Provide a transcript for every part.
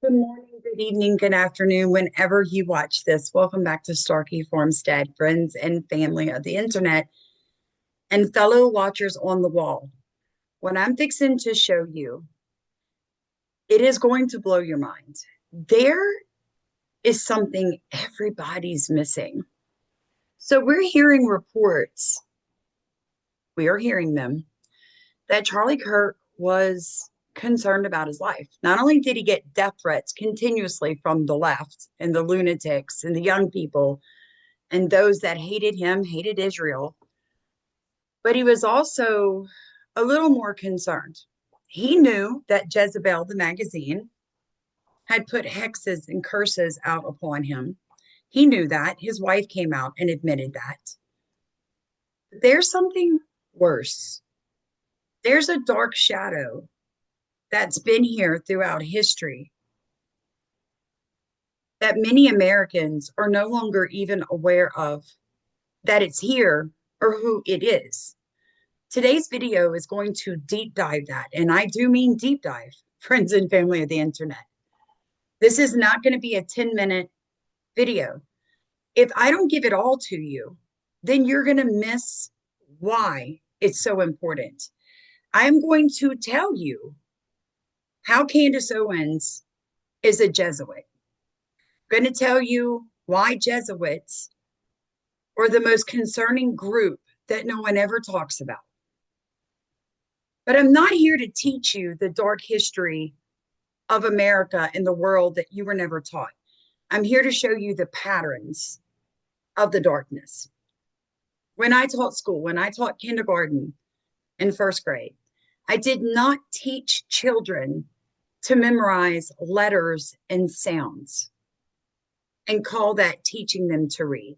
Good morning, good evening, good afternoon, whenever you watch this. Welcome back to Starkey Farmstead, friends and family of the internet, and fellow watchers on the wall. What I'm fixing to show you, it is going to blow your mind. There is something everybody's missing. So we're hearing reports, we are hearing them, that Charlie Kirk was concerned about his life. Not only did he get death threats continuously from the left and the lunatics and the young people and those that hated him, hated Israel, but he was also a little more concerned. He knew that Jezebel, the magazine, had put hexes and curses out upon him. He knew that. His wife came out and admitted that. There's something worse. There's a dark shadow that's been here throughout history that many Americans are no longer even aware of, that it's here or who it is. Today's video is going to deep dive that, and I do mean deep dive, friends and family of the internet. This is not going to be a 10-minute video. If I don't give it all to you, then you're going to miss why it's so important. I'm going to tell you how Candace Owens is a Jesuit. I'm going to tell you why Jesuits are the most concerning group that no one ever talks about. But I'm not here to teach you the dark history of America and the world that you were never taught. I'm here to show you the patterns of the darkness. When I taught school, when I taught kindergarten and first grade, I did not teach children to memorize letters and sounds and call that teaching them to read.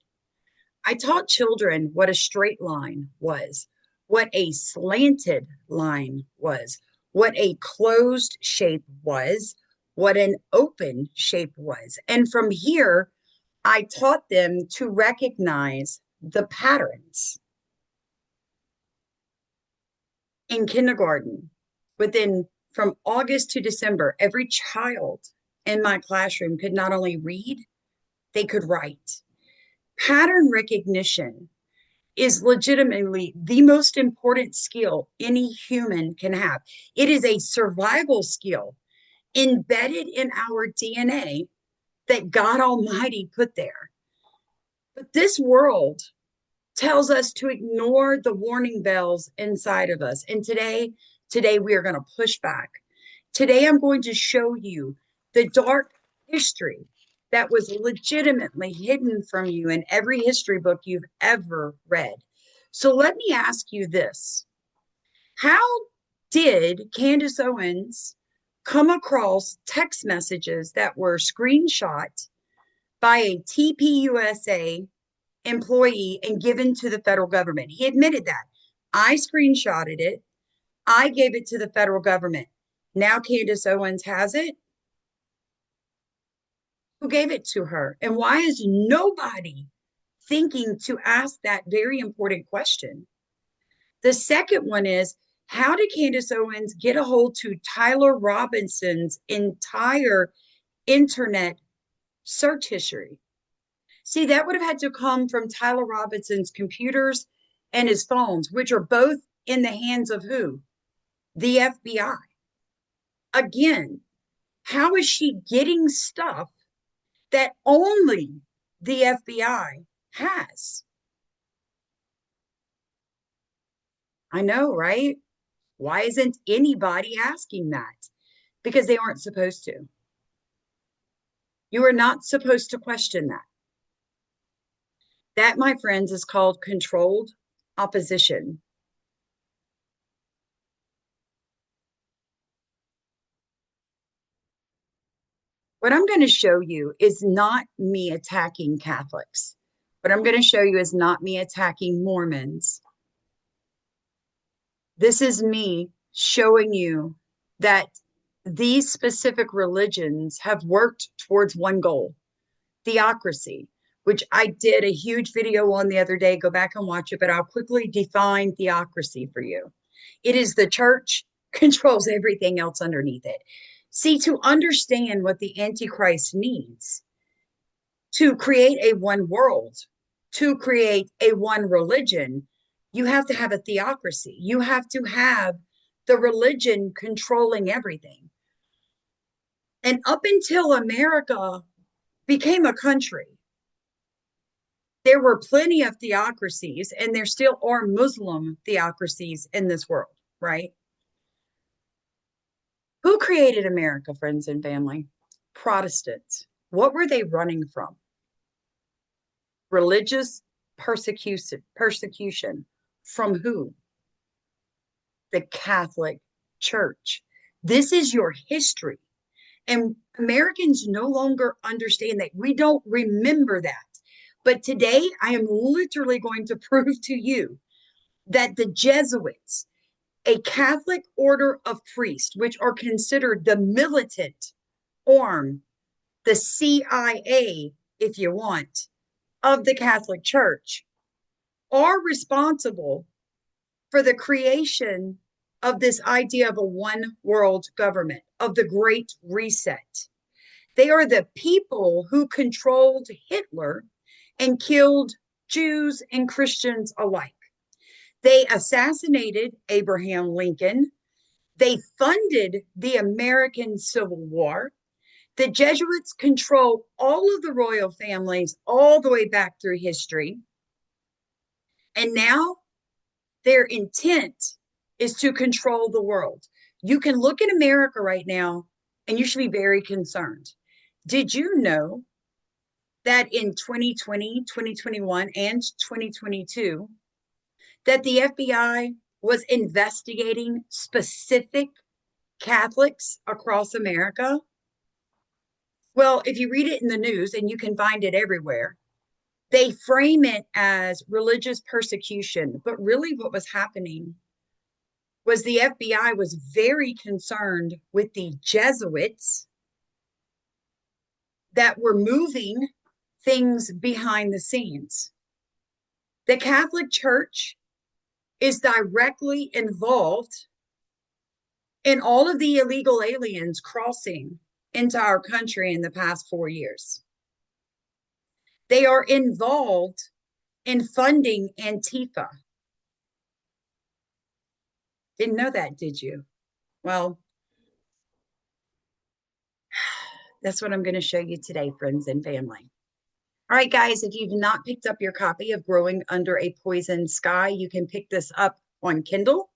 I taught children what a straight line was, what a slanted line was, what a closed shape was, what an open shape was. And from here, I taught them to recognize the patterns. In kindergarten, from August to December, every child in my classroom could not only read, they could write. Pattern recognition is legitimately the most important skill any human can have. It is a survival skill embedded in our DNA that God Almighty put there. But this world tells us to ignore the warning bells inside of us. And today we are going to push back. Today I'm going to show you the dark history that was legitimately hidden from you in every history book you've ever read. So let me ask you this. How did Candace Owens come across text messages that were screenshot by a TPUSA employee and given to the federal government? He admitted that. I screenshotted it. I gave it to the federal government. Now Candace Owens has it. Who gave it to her? And why is nobody thinking to ask that very important question? The second one is, how did Candace Owens get a hold to Tyler Robinson's entire internet search history? See, that would have had to come from Tyler Robinson's computers and his phones, which are both in the hands of who? The FBI. Again, how is she getting stuff that only the FBI has? I know, right? Why isn't anybody asking that? Because they aren't supposed to. You are not supposed to question that. That, my friends, is called controlled opposition. What I'm going to show you is not me attacking Catholics. What I'm going to show you is not me attacking Mormons. This is me showing you that these specific religions have worked towards one goal, theocracy, which I did a huge video on the other day. Go back and watch it, but I'll quickly define theocracy for you. It is the church controls everything else underneath it. See, to understand what the Antichrist needs to create a one world, to create a one religion, you have to have a theocracy. You have to have the religion controlling everything. And up until America became a country, there were plenty of theocracies, and there still are Muslim theocracies in this world, right? Who created America, friends and family? Protestants. What were they running from? Religious persecution. From who? The Catholic Church. This is your history. And Americans no longer understand that. We don't remember that. But today, I am literally going to prove to you that the Jesuits, a Catholic order of priests, which are considered the militant arm, the CIA, if you want, of the Catholic Church, are responsible for the creation of this idea of a one world government, of the Great Reset. They are the people who controlled Hitler and killed Jews and Christians alike. They assassinated Abraham Lincoln. They funded the American Civil War. The Jesuits control all of the royal families all the way back through history. And now their intent is to control the world. You can look at America right now and you should be very concerned. Did you know that in 2020, 2021, and 2022, that the FBI was investigating specific Catholics across America? Well, if you read it in the news, and you can find it everywhere, they frame it as religious persecution. But really, what was happening was the FBI was very concerned with the Jesuits that were moving things behind the scenes. The Catholic Church is directly involved in all of the illegal aliens crossing into our country in the past 4 years. They are involved in funding Antifa. Didn't know that, did you? Well, that's what I'm going to show you today, friends and family. All right, guys, if you've not picked up your copy of Growing Under a Poisoned Sky, you can pick this up on Kindle.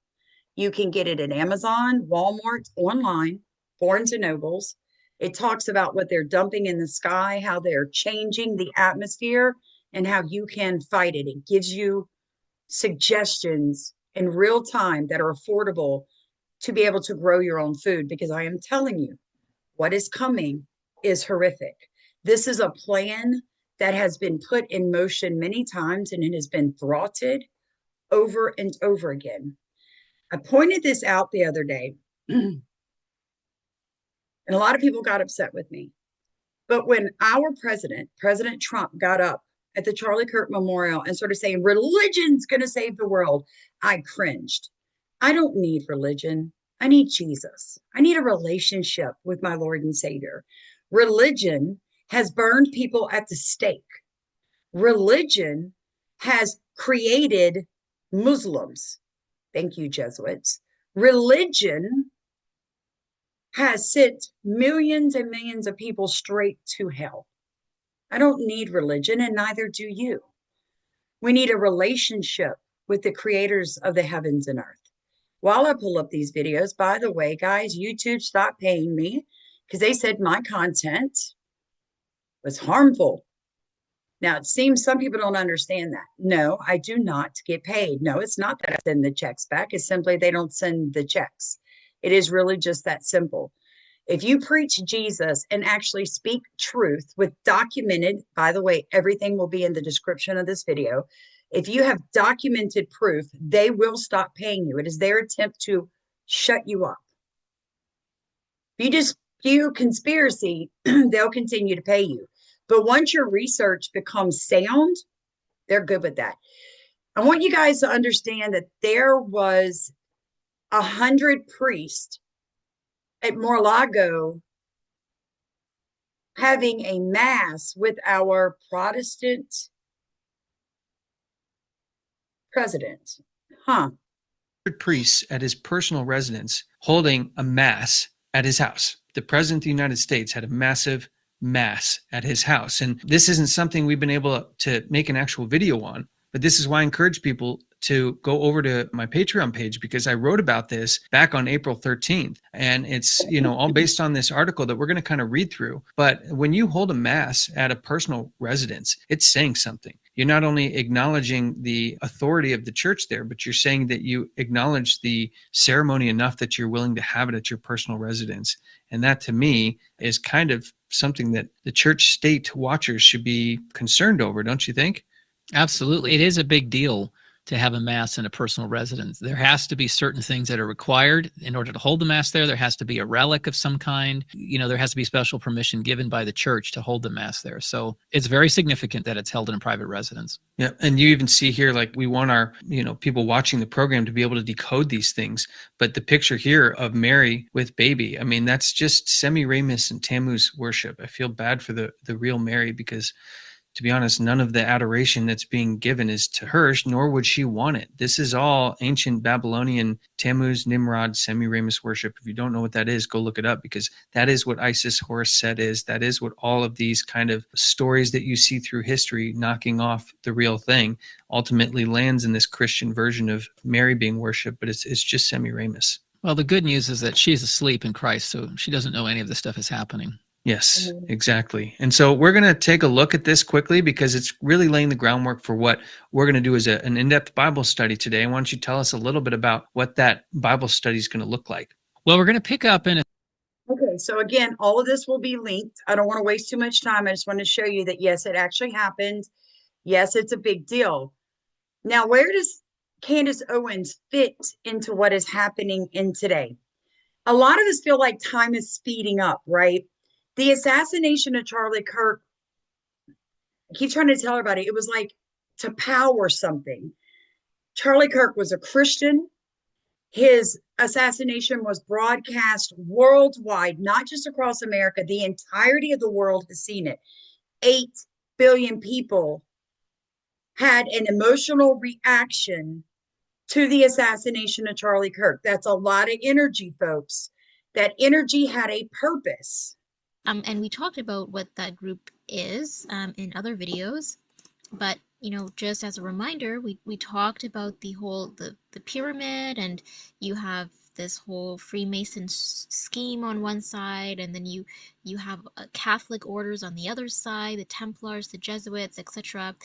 You can get it at Amazon, Walmart, online, Barnes and Nobles. It talks about what they're dumping in the sky, how they're changing the atmosphere, and how you can fight it. It gives you suggestions in real time that are affordable to be able to grow your own food, because I am telling you, what is coming is horrific. This is a plan that has been put in motion many times, and it has been thwarted over and over again. I pointed this out the other day, and a lot of people got upset with me. But when our president, President Trump, got up at the Charlie Kirk Memorial and started saying, religion's going to save the world, I cringed. I don't need religion. I need Jesus. I need a relationship with my Lord and Savior. Religion has burned people at the stake. Religion has created Muslims. Thank you, Jesuits. Religion has sent millions and millions of people straight to hell. I don't need religion, and neither do you. We need a relationship with the creators of the heavens and earth. While I pull up these videos, by the way, guys, YouTube stopped paying me because they said my content was harmful. Now, it seems some people don't understand that. No, I do not get paid. No, it's not that I send the checks back. It's simply they don't send the checks. It is really just that simple. If you preach Jesus and actually speak truth with documented, by the way, everything will be in the description of this video. If you have documented proof, they will stop paying you. It is their attempt to shut you up. If you just spew conspiracy, they'll continue to pay you. But once your research becomes sound, they're good with that. I want you guys to understand that there was 100 priests at Mar-a-Lago having a mass with our Protestant president. Huh. Priests at his personal residence holding a mass at his house. The president of the United States had a massive mass at his house. And this isn't something we've been able to make an actual video on, but this is why I encourage people to go over to my Patreon page, because I wrote about this back on April 13th. And it's, all based on this article that we're going to kind of read through. But when you hold a mass at a personal residence, it's saying something. You're not only acknowledging the authority of the church there, but you're saying that you acknowledge the ceremony enough that you're willing to have it at your personal residence. And that, to me, is kind of something that the church state watchers should be concerned over, don't you think? Absolutely. It is a big deal to have a mass in a personal residence. There has to be certain things that are required in order to hold the mass there. There has to be a relic of some kind. There has to be special permission given by the church to hold the mass there. So it's very significant that it's held in a private residence. Yeah. And you even see here, like, we want our, people watching the program to be able to decode these things. But the picture here of Mary with baby, I mean, that's just Semiramis and Tammuz worship. I feel bad for the real Mary, because, to be honest, none of the adoration that's being given is to her, nor would she want it. This is all ancient Babylonian Tammuz, Nimrod, Semiramis worship. If you don't know what that is, go look it up, because that is what Isis, Horus, Set is. That is what all of these kind of stories that you see through history knocking off the real thing ultimately lands in this Christian version of Mary being worshipped, but it's just Semiramis. Well, the good news is that she's asleep in Christ, so she doesn't know any of this stuff is happening. Yes, exactly. And so we're going to take a look at this quickly, because it's really laying the groundwork for what we're going to do as an in-depth Bible study today. Why don't you tell us a little bit about what that Bible study is going to look like? Well, we're going to pick up in Okay, so again, all of this will be linked. I don't want to waste too much time. I just want to show you that, yes, it actually happened. Yes, it's a big deal. Now, where does Candace Owens fit into what is happening in today? A lot of us feel like time is speeding up, right? The assassination of Charlie Kirk, I keep trying to tell everybody, it was like to power something. Charlie Kirk was a Christian. His assassination was broadcast worldwide, not just across America. The entirety of the world has seen it. 8 billion people had an emotional reaction to the assassination of Charlie Kirk. That's a lot of energy, folks. That energy had a purpose. And we talked about what that group is in other videos, but just as a reminder, we talked about the pyramid, and you have this whole Freemason scheme on one side, and then you have Catholic orders on the other side, the Templars, the Jesuits, etc.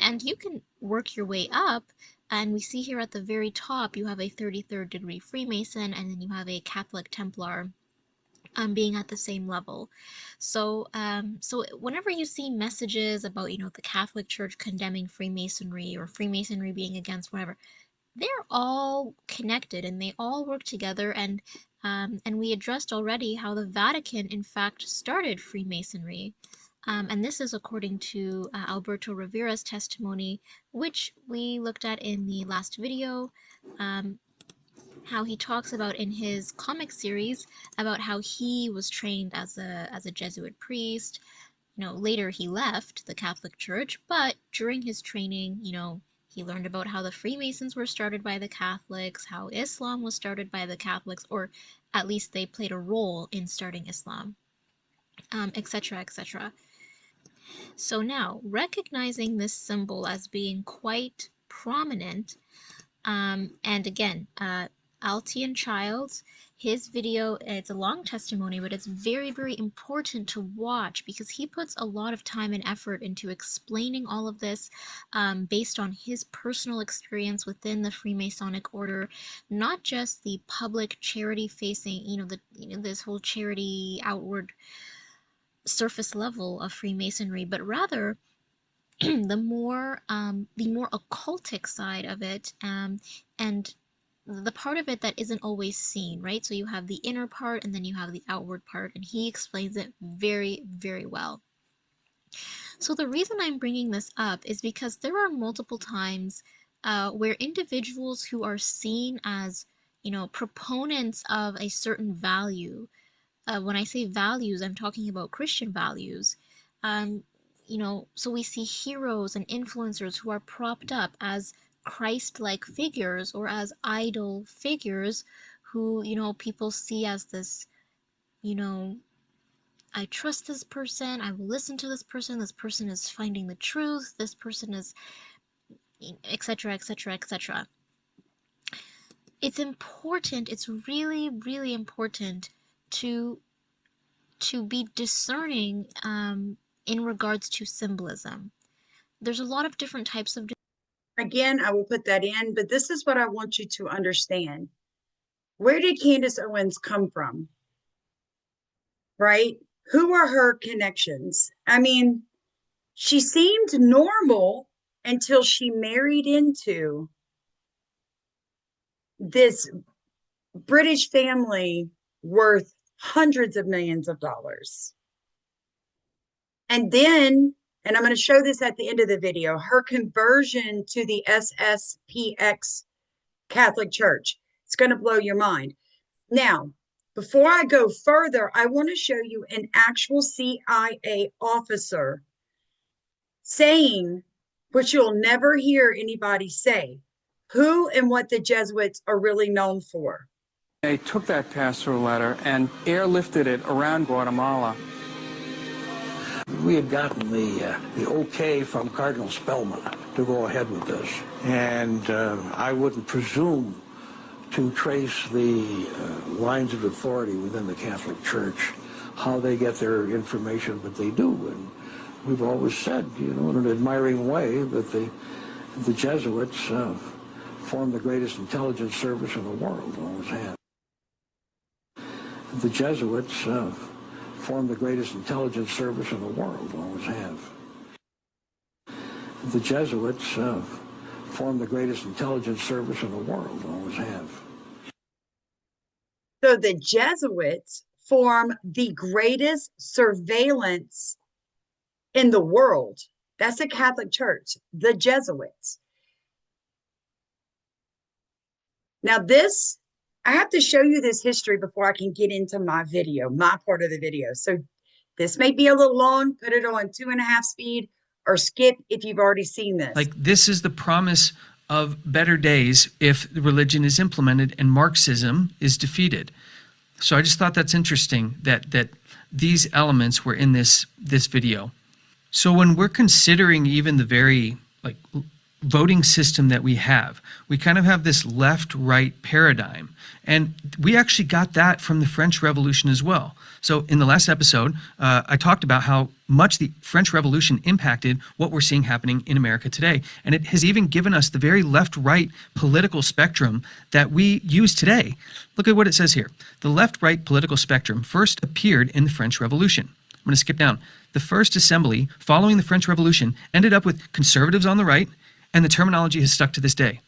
And you can work your way up, and we see here at the very top you have a 33rd degree Freemason, and then you have a Catholic Templar being at the same level. So whenever you see messages about, the Catholic Church condemning Freemasonry or Freemasonry being against whatever, they're all connected and they all work together. And we addressed already how the Vatican, in fact, started Freemasonry. And this is according to Alberto Rivera's testimony, which we looked at in the last video. How he talks about in his comic series about how he was trained as a Jesuit priest. Later he left the Catholic Church, but during his training, he learned about how the Freemasons were started by the Catholics, how Islam was started by the Catholics, or at least they played a role in starting Islam, etc., etc. So now, recognizing this symbol as being quite prominent, and again, Altian Childs, his video, it's a long testimony, but it's very, very important to watch because he puts a lot of time and effort into explaining all of this based on his personal experience within the Freemasonic order, not just the public charity facing, this whole charity outward surface level of Freemasonry, but rather the more occultic side of it, and the part of it that isn't always seen, right? So you have the inner part and then you have the outward part, and he explains it very, very well. So the reason I'm bringing this up is because there are multiple times where individuals who are seen as, proponents of a certain value When I say values, I'm talking about Christian values. Um, so we see heroes and influencers who are propped up as Christ-like figures or as idol figures who, people see as this, you know, I trust this person, I will listen to this person is finding the truth, this person is, etc., etc., etc. It's really, really important to be discerning in regards to symbolism. There's a lot of different types of. Again, I will put that in, but this is what I want you to understand. Where did Candace Owens come from? Right? Who are her connections? I mean, she seemed normal until she married into this British family worth hundreds of millions of dollars. And then, and I'm going to show this at the end of the video, her conversion to the SSPX Catholic Church. It's going to blow your mind. Now, before I go further, I want to show you an actual CIA officer saying what you'll never hear anybody say, who and what the Jesuits are really known for. They took that pastoral letter and airlifted it around Guatemala. We had gotten the okay from Cardinal Spellman to go ahead with this, and I wouldn't presume to trace the lines of authority within the Catholic Church, how they get their information, but they do. And we've always said, in an admiring way, that the Jesuits form the greatest intelligence service in the world, always have. The Jesuits form the greatest intelligence service in the world, always have. The Jesuits form the greatest intelligence service in the world, always have. So the Jesuits form the greatest surveillance in the world. That's the Catholic Church, the Jesuits. Now this, I have to show you this history before I can get into my video, my part of the video. So this may be a little long, put it on 2.5 speed or skip if you've already seen this. Like, this is the promise of better days if religion is implemented and Marxism is defeated. So I just thought that's interesting that these elements were in this video. So when we're considering even the very voting system that we have kind of have this left-right paradigm. And we actually got that from the French Revolution as well. So in the last episode, I talked about how much the French Revolution impacted what we're seeing happening in America today. And it has even given us the very left-right political spectrum that we use today. Look at what it says here. The left-right political spectrum first appeared in the French Revolution. I'm going to skip down. The first assembly following the French Revolution ended up with conservatives on the right, and the terminology has stuck to this day.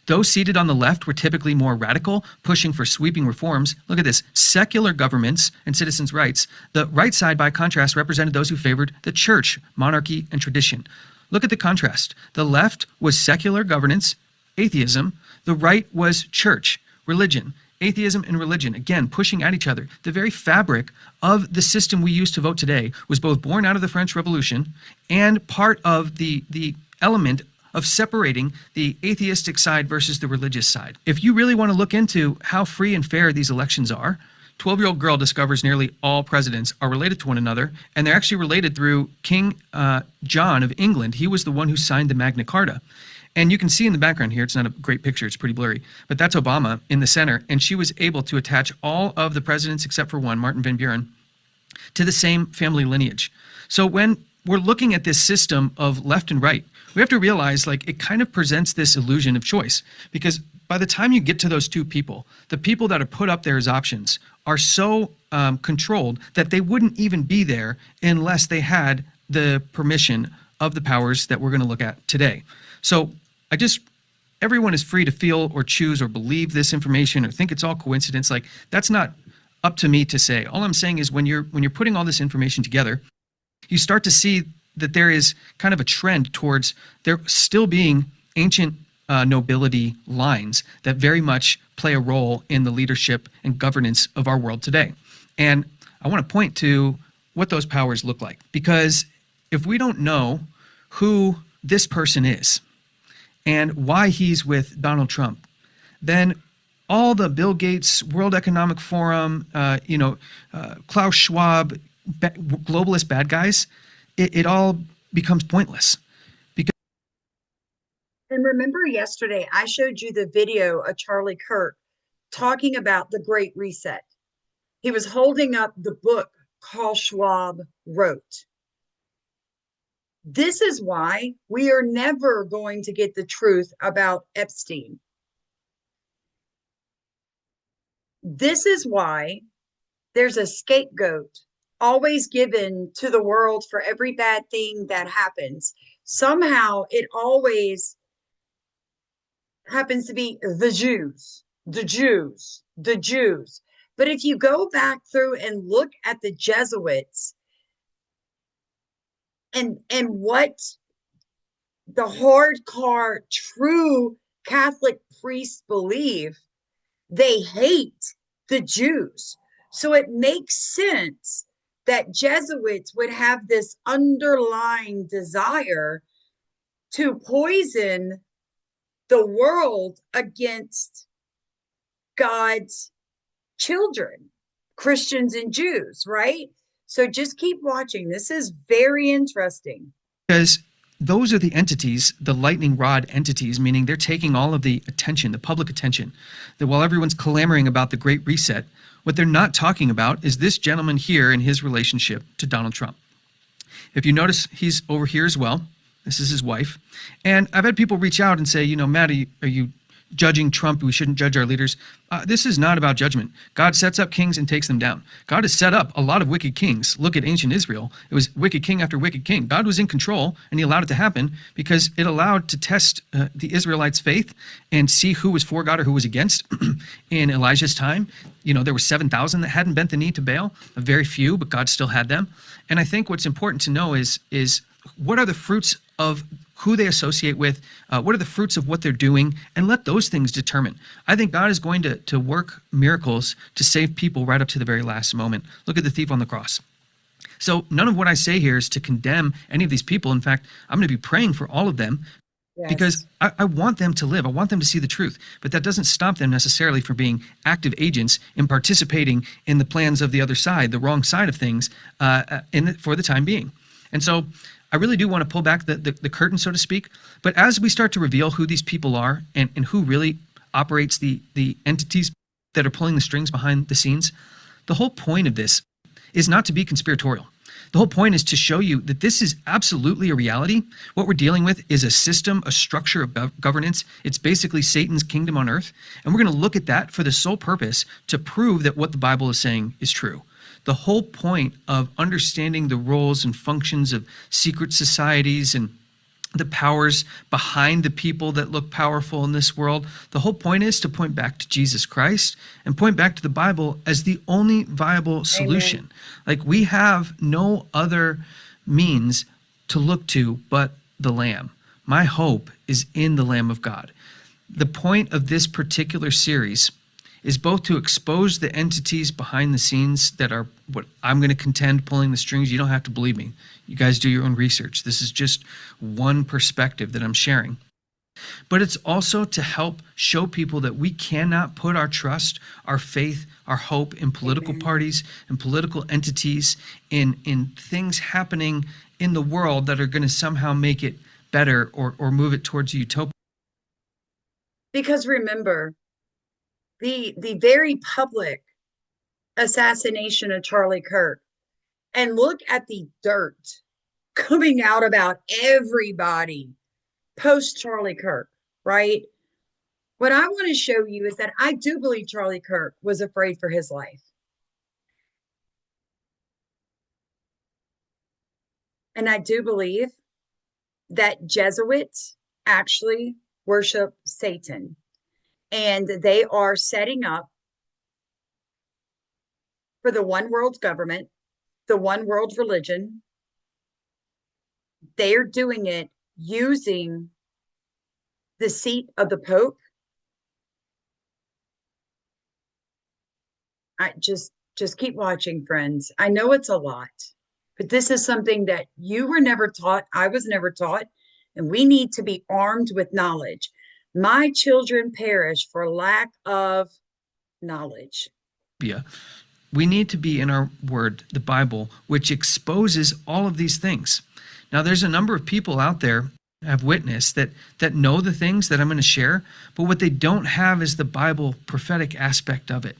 Those seated on the left were typically more radical, pushing for sweeping reforms. Look at this, secular governments and citizens' rights. The right side, by contrast, represented those who favored the church, monarchy, and tradition. Look at the contrast. The left was secular governance, atheism. The right was church, religion, atheism, and religion, again, pushing at each other. The very fabric of the system we use to vote today was both born out of the French Revolution and part of the element of separating the atheistic side versus the religious side. If you really want to look into how free and fair these elections are, 12-year-old girl discovers nearly all presidents are related to one another, and they're actually related through King John of England. He was the one who signed the Magna Carta. And you can see in the background here, it's not a great picture, it's pretty blurry, but that's Obama in the center, and she was able to attach all of the presidents except for one, Martin Van Buren, to the same family lineage. So when we're looking at this system of left and right, we have to realize it kind of presents this illusion of choice, because by the time you get to those two people, the people that are put up there as options are so controlled that they wouldn't even be there unless they had the permission of the powers that we're going to look at today. So everyone is free to feel or choose or believe this information or think it's all coincidence. That's not up to me to say. All I'm saying is when you're putting all this information together, you start to see that there is kind of a trend towards there still being ancient nobility lines that very much play a role in the leadership and governance of our world today. And I want to point to what those powers look like, because if we don't know who this person is and why he's with Donald Trump, then all the Bill Gates, World Economic Forum, Klaus Schwab, globalist bad guys, it all becomes pointless. And remember yesterday, I showed you the video of Charlie Kirk talking about the Great Reset. He was holding up the book Klaus Schwab wrote. This is why we are never going to get the truth about Epstein. This is why there's a scapegoat always given to the world for every bad thing that happens. Somehow it always happens to be the Jews, the Jews, the Jews. But if you go back through and look at the Jesuits and what the hardcore true Catholic priests believe, they hate the Jews. So it makes sense that Jesuits would have this underlying desire to poison the world against God's children, Christians and Jews, right? So just keep watching. This is very interesting. Because those are the entities, the lightning rod entities, meaning they're taking all of the attention, the public attention, that while everyone's clamoring about the Great Reset, what they're not talking about is this gentleman here and his relationship to Donald Trump. If you notice, he's over here as well. This is his wife. And I've had people reach out and say, Matt, are you judging Trump? We shouldn't judge our leaders. This is not about judgment. God sets up kings and takes them down. God has set up a lot of wicked kings. Look at ancient Israel. It was wicked king after wicked king. God was in control, and he allowed it to happen because it allowed to test the Israelites' faith and see who was for God or who was against. In Elijah's time, there were 7,000 that hadn't bent the knee to Baal, a very few, but God still had them. And I think what's important to know is what are the fruits of who they associate with, what are the fruits of what they're doing, and let those things determine. I think God is going to work miracles to save people right up to the very last moment. Look at the thief on the cross. So none of what I say here is to condemn any of these people. In fact, I'm going to be praying for all of them because I want them to live. I want them to see the truth. But that doesn't stop them necessarily from being active agents in participating in the plans of the other side, the wrong side of things, for the time being. And so I really do want to pull back the curtain, so to speak. But as we start to reveal who these people are and who really operates the entities that are pulling the strings behind the scenes, the whole point of this is not to be conspiratorial. The whole point is to show you that this is absolutely a reality. What we're dealing with is a system, a structure of governance. It's basically Satan's kingdom on earth. And we're going to look at that for the sole purpose to prove that what the Bible is saying is true. The whole point of understanding the roles and functions of secret societies and the powers behind the people that look powerful in this world, the whole point is to point back to Jesus Christ and point back to the Bible as the only viable solution. Amen. Like, we have no other means to look to but the Lamb. My hope is in the Lamb of God. The point of this particular series is both to expose the entities behind the scenes that are what I'm going to contend pulling the strings. You don't have to believe me. You guys do your own research. This is just one perspective that I'm sharing. But it's also to help show people that we cannot put our trust, our faith, our hope in political parties and political entities, in things happening in the world that are going to somehow make it better or move it towards a utopia. Because remember, the very public assassination of Charlie Kirk, and look at the dirt coming out about everybody post Charlie Kirk, right? What I want to show you is that I do believe Charlie Kirk was afraid for his life. And I do believe that Jesuits actually worship Satan. And they are setting up for the one world government, the one world religion. They're doing it using the seat of the Pope. Just Just keep watching, friends. I know it's a lot, but this is something that you were never taught. I was never taught, and we need to be armed with knowledge. My children perish for lack of knowledge. Yeah. We need to be in our word, the Bible, which exposes all of these things. Now, there's a number of people out there have witnessed that know the things that I'm going to share, but what they don't have is the Bible prophetic aspect of it.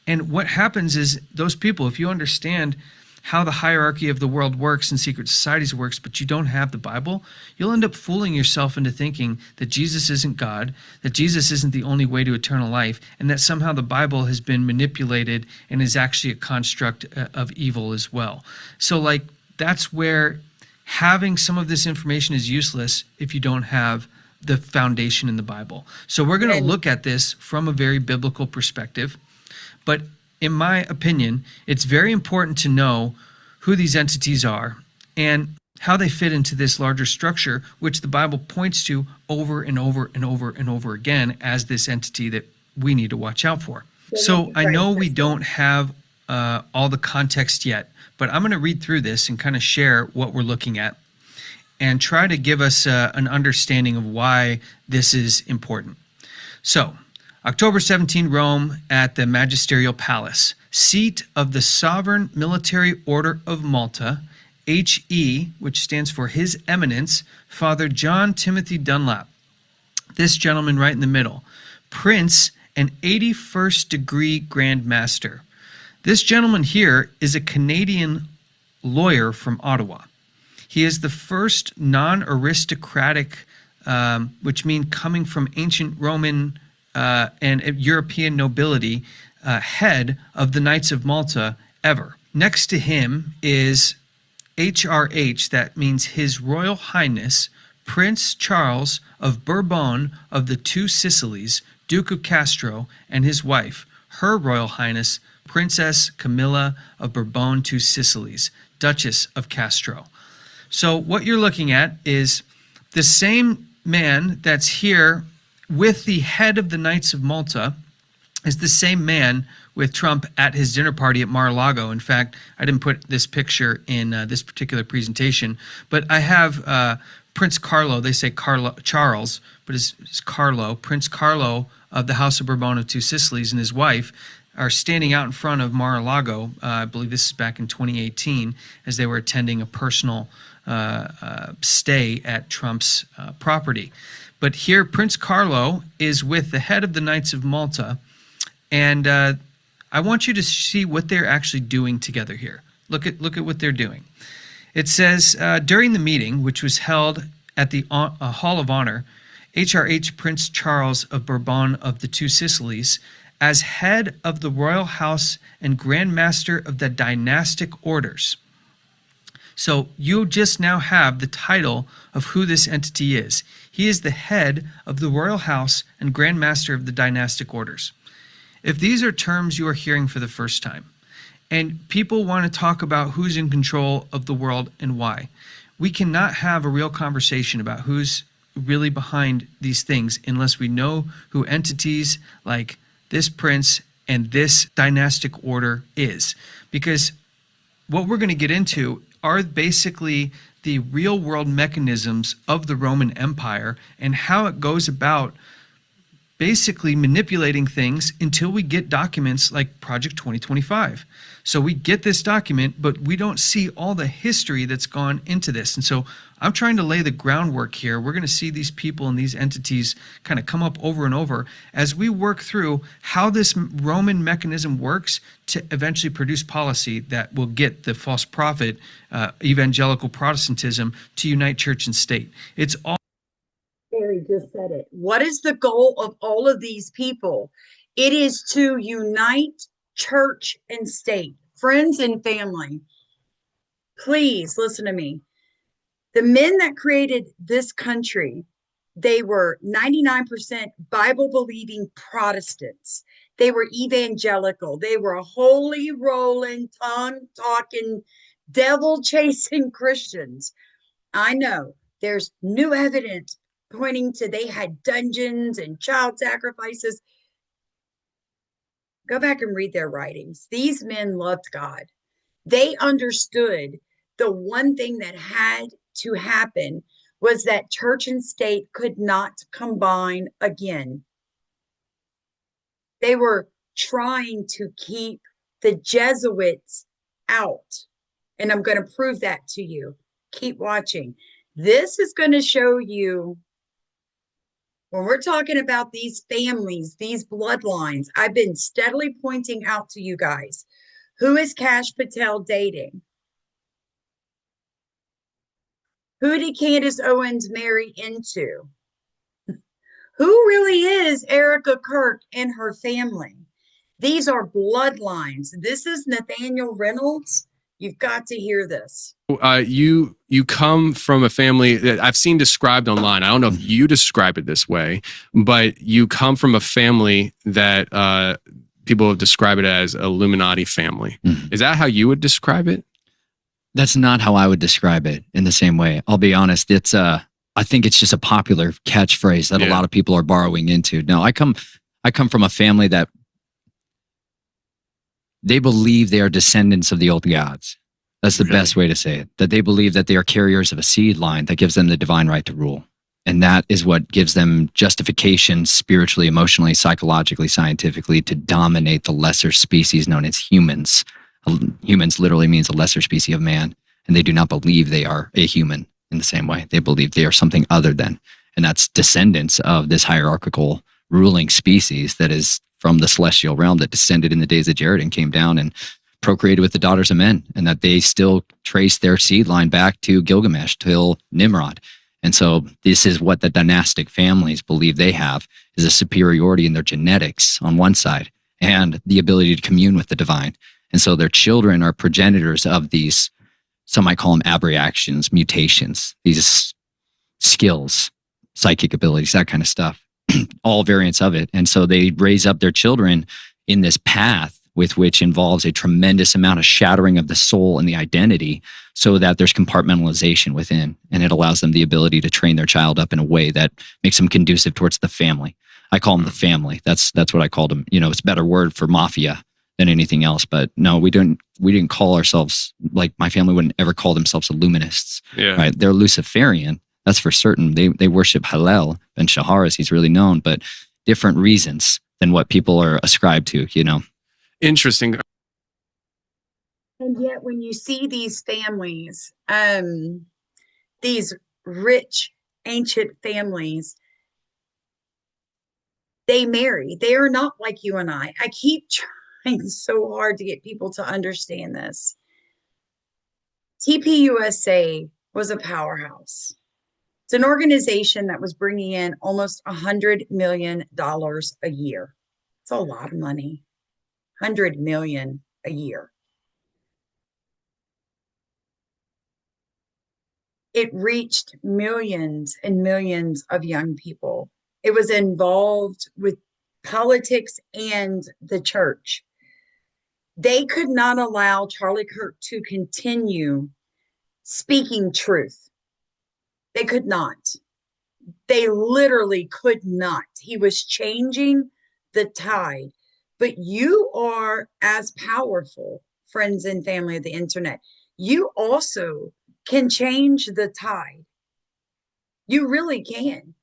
And what happens is those people, if you understand how the hierarchy of the world works and secret societies works, but you don't have the Bible, you'll end up fooling yourself into thinking that Jesus isn't God, that Jesus isn't the only way to eternal life, and that somehow the Bible has been manipulated and is actually a construct of evil as well. So that's where having some of this information is useless if you don't have the foundation in the Bible. So we're going to look at this from a very biblical perspective. But in my opinion, it's very important to know who these entities are and how they fit into this larger structure, which the Bible points to over and over and over and over again as this entity that we need to watch out for. So I know we don't have all the context yet, but I'm going to read through this and kind of share what we're looking at and try to give us an understanding of why this is important. So, October 17, Rome, at the Magisterial Palace, seat of the Sovereign Military Order of Malta, H.E., which stands for His Eminence, Father John Timothy Dunlap. This gentleman right in the middle, Prince and 81st degree Grand Master. This gentleman here is a Canadian lawyer from Ottawa. He is the first non-aristocratic, which means coming from ancient Roman and European nobility, head of the Knights of Malta ever. Next to him is HRH, that means His Royal Highness, Prince Charles of Bourbon of the Two Sicilies, Duke of Castro, and his wife, Her Royal Highness, Princess Camilla of Bourbon Two Sicilies, Duchess of Castro. So what you're looking at is the same man that's here with the head of the Knights of Malta is the same man with Trump at his dinner party at Mar-a-Lago. In fact, I didn't put this picture in this particular presentation, but I have Prince Carlo. They say Charles, but it's Carlo. Prince Carlo of the House of Bourbon of Two Sicilies and his wife are standing out in front of Mar-a-Lago. I believe this is back in 2018 as they were attending a personal stay at Trump's property. But here, Prince Carlo is with the head of the Knights of Malta, and I want you to see what they're actually doing together here. Look at what they're doing. It says, during the meeting, which was held at the Hall of Honor, HRH Prince Charles of Bourbon of the Two Sicilies, as head of the royal house and Grand Master of the dynastic orders. So you just now have the title of who this entity is. He is the head of the royal house and Grand Master of the dynastic orders. If these are terms you are hearing for the first time, and people want to talk about who's in control of the world and why, we cannot have a real conversation about who's really behind these things unless we know who entities like this prince and this dynastic order is. Because what we're going to get into are basically the real world mechanisms of the Roman Empire and how it goes about basically manipulating things until we get documents like Project 2025. So we get this document, but we don't see all the history that's gone into this. And so I'm trying to lay the groundwork here. We're going to see these people and these entities kind of come up over and over as we work through how this Roman mechanism works to eventually produce policy that will get the false prophet, evangelical Protestantism, to unite church and state. It's all. Barry just said it. What is the goal of all of these people? It is to unite church and state, friends and family. Please listen to me. The men that created this country, they were 99% Bible-believing Protestants. They were evangelical. They were holy rolling, tongue-talking, devil-chasing Christians. I know there's new evidence pointing to they had dungeons and child sacrifices. Go back and read their writings. These men loved God. They understood the one thing that had to happen was that church and state could not combine again. They were trying to keep the Jesuits out. And I'm going to prove that to you. Keep watching. This is going to show you when we're talking about these families, these bloodlines. I've been steadily pointing out to you guys, who is Kash Patel dating? Who did Candace Owens marry into? Who really is Erica Kirk and her family? These are bloodlines. This is Nathaniel Reynolds. You've got to hear this. You come from a family that I've seen described online. I don't know if you describe it this way, but you come from a family that people have described it as Illuminati family. Mm-hmm. Is that how you would describe it? That's not how I would describe it in the same way. I'll be honest. It's I think it's just a popular catchphrase that a lot of people are borrowing into. No, I come from a family that they believe they are descendants of the old gods. That's the best way to say it. That they believe that they are carriers of a seed line that gives them the divine right to rule. And that is what gives them justification spiritually, emotionally, psychologically, scientifically to dominate the lesser species known as humans. Humans literally means a lesser species of man. And they do not believe they are a human in the same way. They believe they are something other than. And that's descendants of this hierarchical ruling species that is from the celestial realm that descended in the days of Jared and came down and procreated with the daughters of men, and that they still trace their seed line back to Gilgamesh till Nimrod. And so this is what the dynastic families believe they have, is a superiority in their genetics on one side and the ability to commune with the divine. And so their children are progenitors of these, some might call them abreactions, mutations, these skills, psychic abilities, that kind of stuff. All variants of it. And so they raise up their children in this path with which involves a tremendous amount of shattering of the soul and the identity so that there's compartmentalization within, and it allows them the ability to train their child up in a way that makes them conducive towards the family. I call them the family. That's what I called them. You know, it's a better word for mafia than anything else. But no, we didn't call ourselves, like my family wouldn't ever call themselves Illuminists. Yeah. Right? They're Luciferian. That's for certain. They worship Hallel and Shahar, as he's really known, but different reasons than what people are ascribed to, you know. Interesting. And yet when you see these families, these rich, ancient families, they marry. They are not like you and I. I keep trying so hard to get people to understand this. TPUSA was a powerhouse. It's an organization that was bringing in almost $100 million a year. It's a lot of money. $100 million a year. It reached millions and millions of young people. It was involved with politics and the church. They could not allow Charlie Kirk to continue speaking truth. They could not. They literally could not. He was changing the tide. But you are as powerful, friends and family of the internet. You also can change the tide. You really can.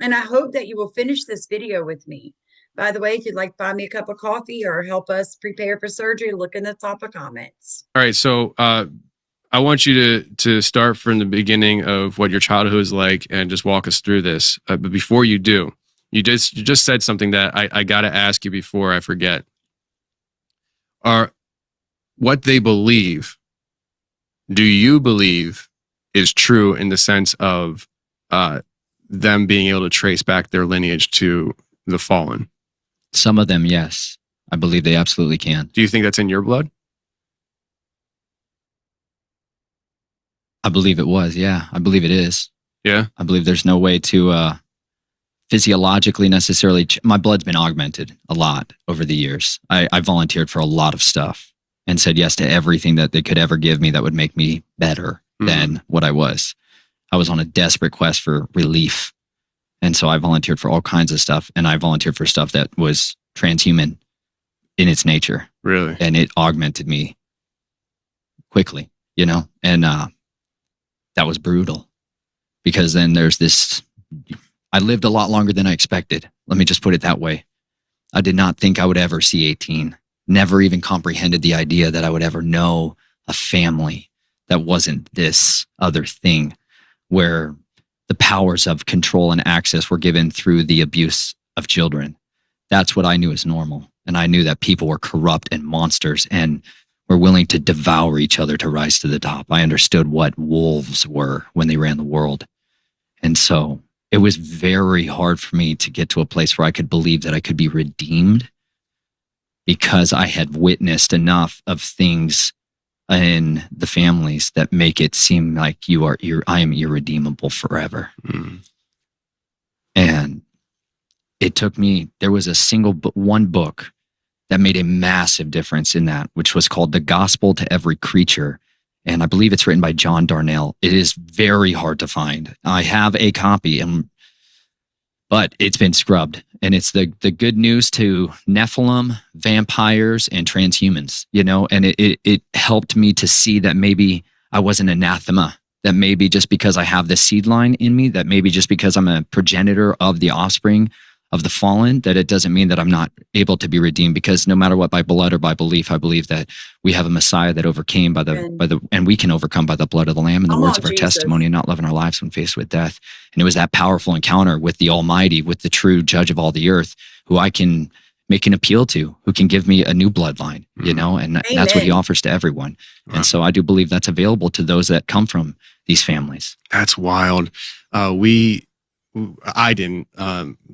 And I hope that you will finish this video with me. By the way, if you'd like to buy me a cup of coffee or help us prepare for surgery, look in the top of comments. All right, so I want you to start from the beginning of what your childhood was like and just walk us through this. But before you do, you just said something that I got to ask you before I forget. Are what they believe, do you believe is true in the sense of them being able to trace back their lineage to the fallen? Some of them, yes. I believe they absolutely can. Do you think that's in your blood? I believe it was, yeah. I believe it is. Yeah? I believe there's no way to physiologically necessarily... My blood's been augmented a lot over the years. I volunteered for a lot of stuff and said yes to everything that they could ever give me that would make me better than what I was. I was on a desperate quest for relief. And so I volunteered for all kinds of stuff. And I volunteered for stuff that was transhuman in its nature. Really? And it augmented me quickly, you know? And that was brutal, because then there's this, I lived a lot longer than I expected. Let me just put it that way. I did not think I would ever see 18. Never even comprehended the idea that I would ever know a family that wasn't this other thing, where the powers of control and access were given through the abuse of children. That's what I knew as normal. And I knew that people were corrupt and monsters and were willing to devour each other to rise to the top. I understood what wolves were when they ran the world. And so it was very hard for me to get to a place where I could believe that I could be redeemed, because I had witnessed enough of things in the families that make it seem like I am irredeemable forever. Mm. And it took me, there was one book that made a massive difference in that, which was called The Gospel to Every Creature. And I believe it's written by John Darnell. It is very hard to find. I have a copy, but it's been scrubbed. And it's the good news to Nephilim, vampires, and transhumans, you know, and it helped me to see that maybe I wasn't anathema, that maybe just because I have the seed line in me, that maybe just because I'm a progenitor of the offspring of the fallen, that it doesn't mean that I'm not able to be redeemed, because no matter what, by blood or by belief, I believe that we have a Messiah that overcame and we can overcome by the blood of the Lamb and the words of our testimony, and not living our lives when faced with death. And it was that powerful encounter with the Almighty, with the true judge of all the earth, who I can make an appeal to, who can give me a new bloodline, you know, and that's what he offers to everyone. Wow. And so I do believe that's available to those that come from these families. That's wild. I didn't.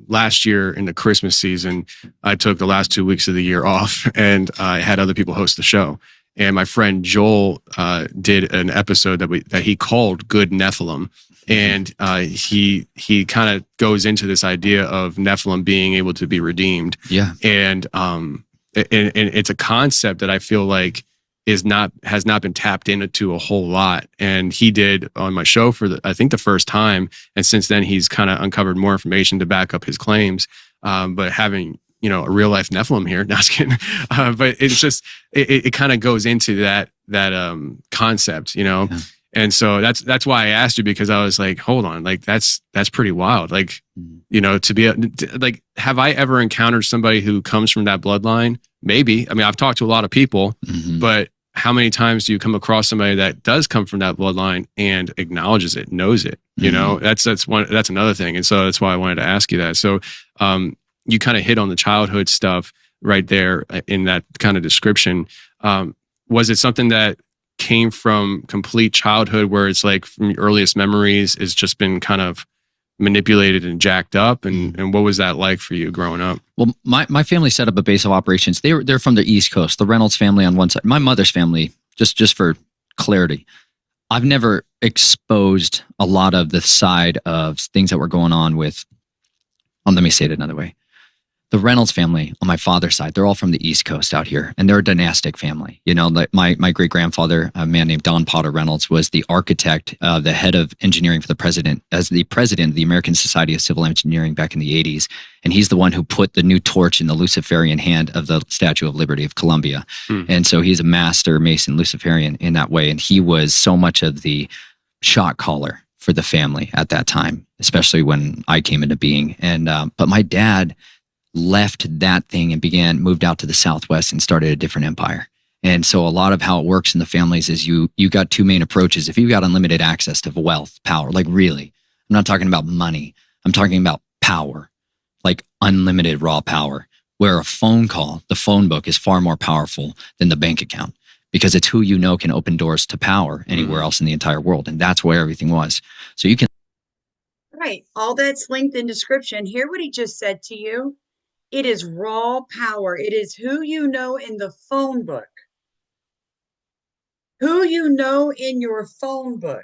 Last year in the Christmas season, I took the last 2 weeks of the year off, and I had other people host the show. And my friend Joel did an episode that he called "Good Nephilim," and he kind of goes into this idea of Nephilim being able to be redeemed. Yeah, and it's a concept that I feel like has not been tapped into a whole lot. And he did on my show for I think the first time. And since then he's kind of uncovered more information to back up his claims. But having, you know, a real life Nephilim here, not kidding. But it's just, it kind of goes into that concept, you know? Yeah. And so that's why I asked you, because I was like, hold on, like that's pretty wild. Like, you know, to be like, have I ever encountered somebody who comes from that bloodline? Maybe. I mean, I've talked to a lot of people, but how many times do you come across somebody that does come from that bloodline and acknowledges it, knows it? You know, that's another thing. And so that's why I wanted to ask you that. So you kind of hit on the childhood stuff right there in that kind of description. Was it something that came from complete childhood, where it's like from your earliest memories it's just been kind of manipulated and jacked up? And what was that like for you growing up? Well, my family set up a base of operations. They're from the East Coast, the Reynolds family on one side. My mother's family, just for clarity, I've never exposed a lot of the side of things that were going on with, let me say it another way. The Reynolds family on my father's side, they're all from the East Coast out here, and they're a dynastic family. You know, like my great-grandfather, a man named Don Potter Reynolds, was the architect, the head of engineering for the president, as the president of the American Society of Civil Engineering back in the 80s. And he's the one who put the new torch in the Luciferian hand of the Statue of Liberty of Columbia. And so he's a master Mason Luciferian in that way. And he was so much of the shot caller for the family at that time, especially when I came into being. And but my dad left that thing and moved out to the Southwest and started a different empire. And so a lot of how it works in the families is you got two main approaches. If you've got unlimited access to wealth, power, like really, I'm not talking about money. I'm talking about power, like unlimited raw power, where a phone call, the phone book, is far more powerful than the bank account, because it's who you know can open doors to power anywhere else in the entire world. And that's where everything was. So you can. Right. All that's linked in description. Hear what he just said to you. It is raw power. It is who you know in the phone book. Who you know in your phone book.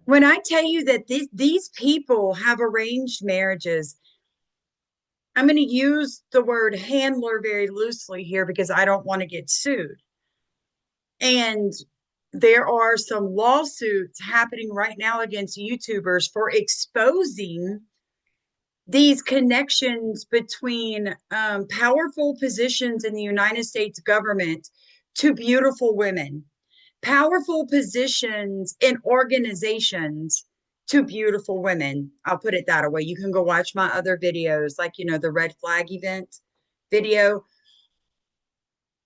When I tell you that these people have arranged marriages, I'm going to use the word handler very loosely here because I don't want to get sued. And there are some lawsuits happening right now against YouTubers for exposing these connections between powerful positions in the United States government to beautiful women, powerful positions in organizations to beautiful women. I'll put it that way. You can go watch my other videos, like, the red flag event video.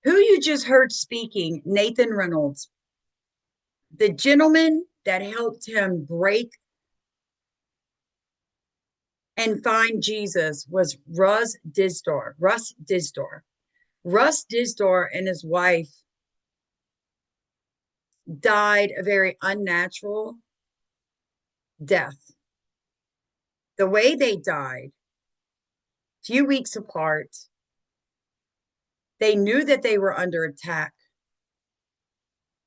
Who you just heard speaking, Nathan Reynolds, the gentleman that helped him break and find Jesus was Russ Dizdar. Russ Dizdar and his wife died a very unnatural death. The way they died, few weeks apart, they knew that they were under attack.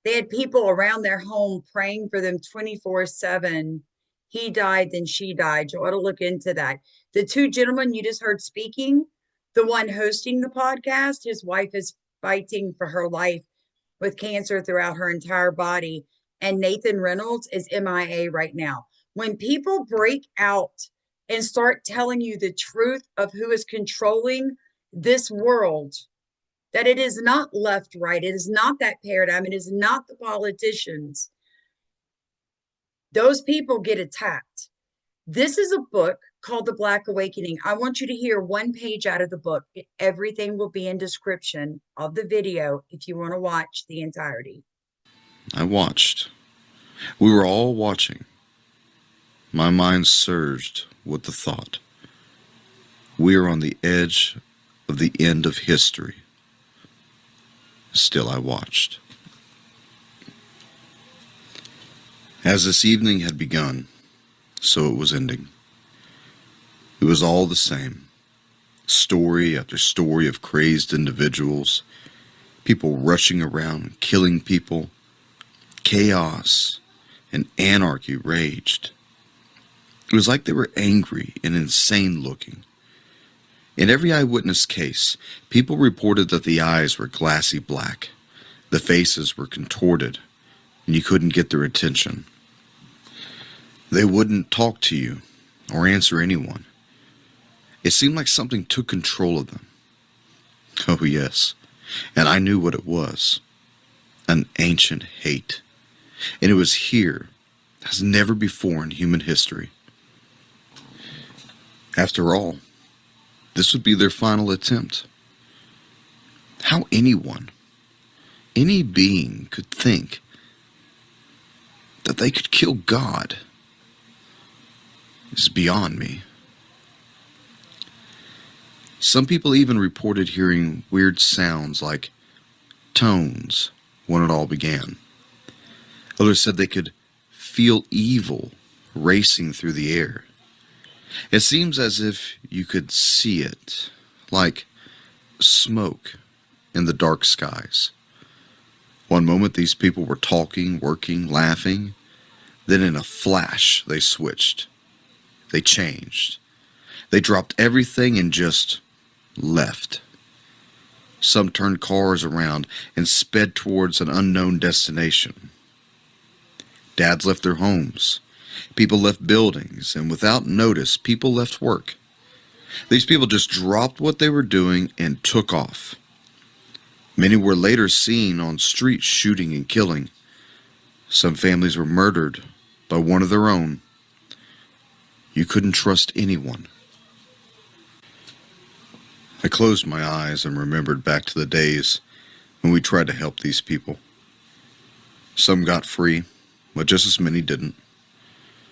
They had people around their home praying for them 24/7. He died, then she died. You ought to look into that. The two gentlemen you just heard speaking, the one hosting the podcast, his wife is fighting for her life with cancer throughout her entire body. And Nathan Reynolds is MIA right now. When people break out and start telling you the truth of who is controlling this world, that it is not left, right, it is not that paradigm, it is not the politicians, those people get attacked. This is a book called The Black Awakening. I want you to hear one page out of the book. Everything will be in description of the video if you want to watch the entirety. I watched. We were all watching. My mind surged with the thought. We are on the edge of the end of history. Still I watched. As this evening had begun, so it was ending. It was all the same. Story after story of crazed individuals, people rushing around and killing people. Chaos and anarchy raged. It was like they were angry and insane looking. In every eyewitness case, people reported that the eyes were glassy black, the faces were contorted, and you couldn't get their attention. They wouldn't talk to you or answer anyone. It seemed like something took control of them. Oh yes, and I knew what it was. An ancient hate. And it was here as never before in human history. After all, this would be their final attempt. How anyone, any being could think that they could kill God is beyond me. Some people even reported hearing weird sounds like tones when it all began. Others said they could feel evil racing through the air. It seems as if you could see it, like smoke in the dark skies. One moment these people were talking, working, laughing. Then in a flash they switched. They changed. They dropped everything and just left. Some turned cars around and sped towards an unknown destination. Dads left their homes. People left buildings, and without notice, people left work. These people just dropped what they were doing and took off. Many were later seen on streets shooting and killing. Some families were murdered by one of their own. You couldn't trust anyone. I closed my eyes and remembered back to the days when we tried to help these people. Some got free, but just as many didn't.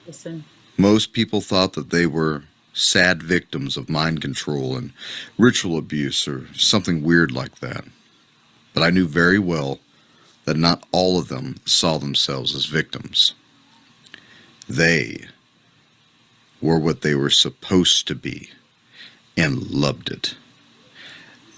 Listen. Most people thought that they were sad victims of mind control and ritual abuse or something weird like that. But I knew very well that not all of them saw themselves as victims. They were what they were supposed to be and loved it.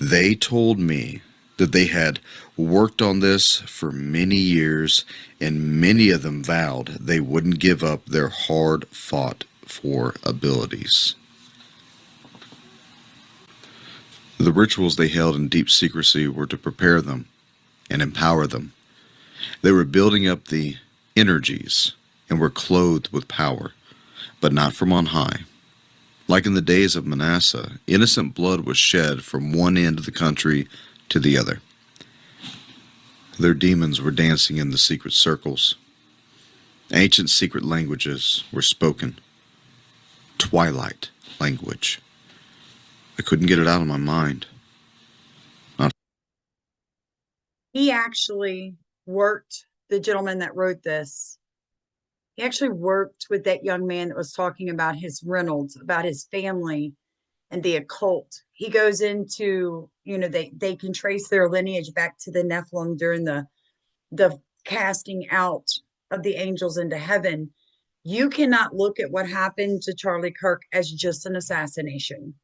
They told me that they had worked on this for many years, and many of them vowed they wouldn't give up their hard-fought-for abilities. The rituals they held in deep secrecy were to prepare them and empower them. They were building up the energies and were clothed with power, but not from on high. Like in the days of Manasseh, innocent blood was shed from one end of the country to the other. Their demons were dancing in the secret circles. Ancient secret languages were spoken. Twilight language. I couldn't get it out of my mind. He actually worked, the gentleman that wrote this, he actually worked with that young man that was talking about his Reynolds, about his family and the occult. He goes into, they can trace their lineage back to the Nephilim during the casting out of the angels into heaven. You cannot look at what happened to Charlie Kirk as just an assassination.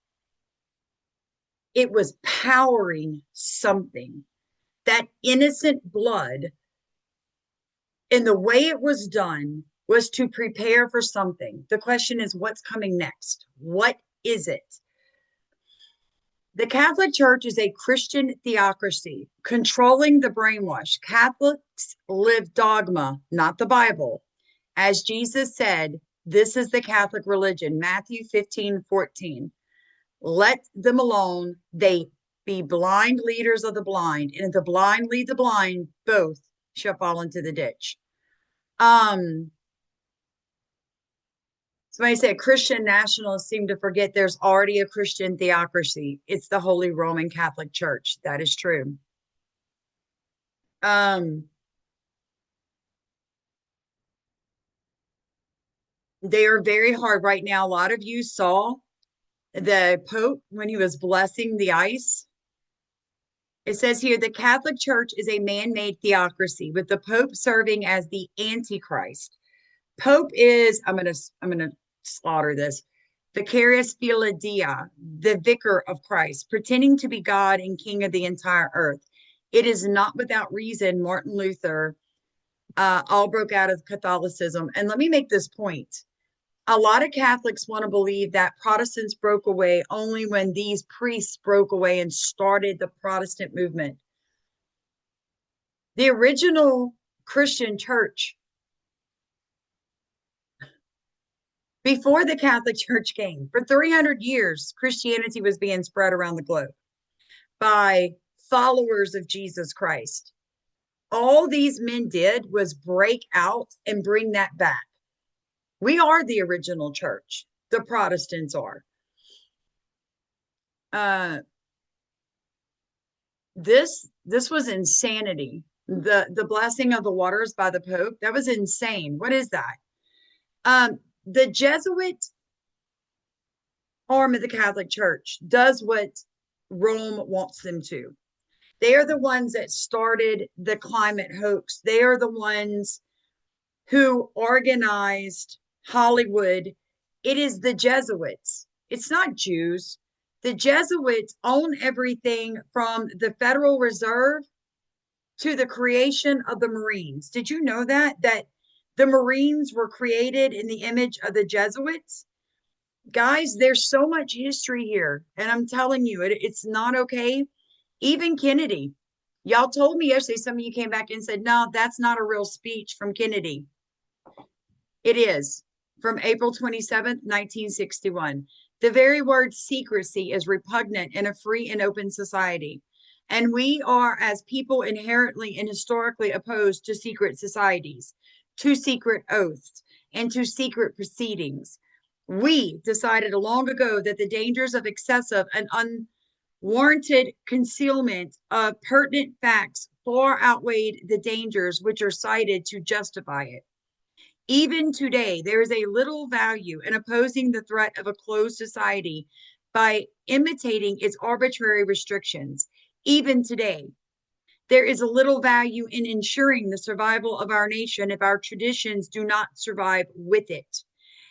It was powering something. That innocent blood, and the way it was done was to prepare for something. The question is, what's coming next? What is it? The Catholic Church is a Christian theocracy controlling the brainwash. Catholics live dogma, not the Bible. As Jesus said, this is the Catholic religion, Matthew 15:14. Let them alone. They be blind leaders of the blind. And if the blind lead the blind, both shall fall into the ditch. Somebody said Christian nationalists seem to forget there's already a Christian theocracy. It's the Holy Roman Catholic Church. That is true. They are very hard right now. A lot of you saw the Pope when he was blessing the ice. It says here, the Catholic Church is a man-made theocracy with the Pope serving as the Antichrist. Pope is, I'm gonna slaughter this, Vicarius Filii Dei, the vicar of Christ, pretending to be God and King of the entire earth. It is not without reason Martin Luther all broke out of Catholicism. And let me make this point. A lot of Catholics want to believe that Protestants broke away only when these priests broke away and started the Protestant movement. The original Christian church, before the Catholic Church came, for 300 years, Christianity was being spread around the globe by followers of Jesus Christ. All these men did was break out and bring that back. We are the original church. The Protestants are. This was insanity. The blessing of the waters by the Pope, that was insane. What is that? The Jesuit arm of the Catholic Church does what Rome wants them to. They are the ones that started the climate hoax. They are the ones who organized Hollywood. It is the Jesuits. It's not Jews. The Jesuits own everything from the Federal Reserve to the creation of the Marines. Did you know that the Marines were created in the image of the Jesuits? Guys, there's so much history here. And I'm telling you, it's not okay. Even Kennedy. Y'all told me yesterday, some of you came back and said, no, that's not a real speech from Kennedy. It is from April 27th, 1961. The very word secrecy is repugnant in a free and open society. And we are, as people, inherently and historically opposed to secret societies, to secret oaths, and to secret proceedings. We decided long ago that the dangers of excessive and unwarranted concealment of pertinent facts far outweighed the dangers which are cited to justify it. Even today, there is a little value in opposing the threat of a closed society by imitating its arbitrary restrictions. Even today, there is a little value in ensuring the survival of our nation if our traditions do not survive with it.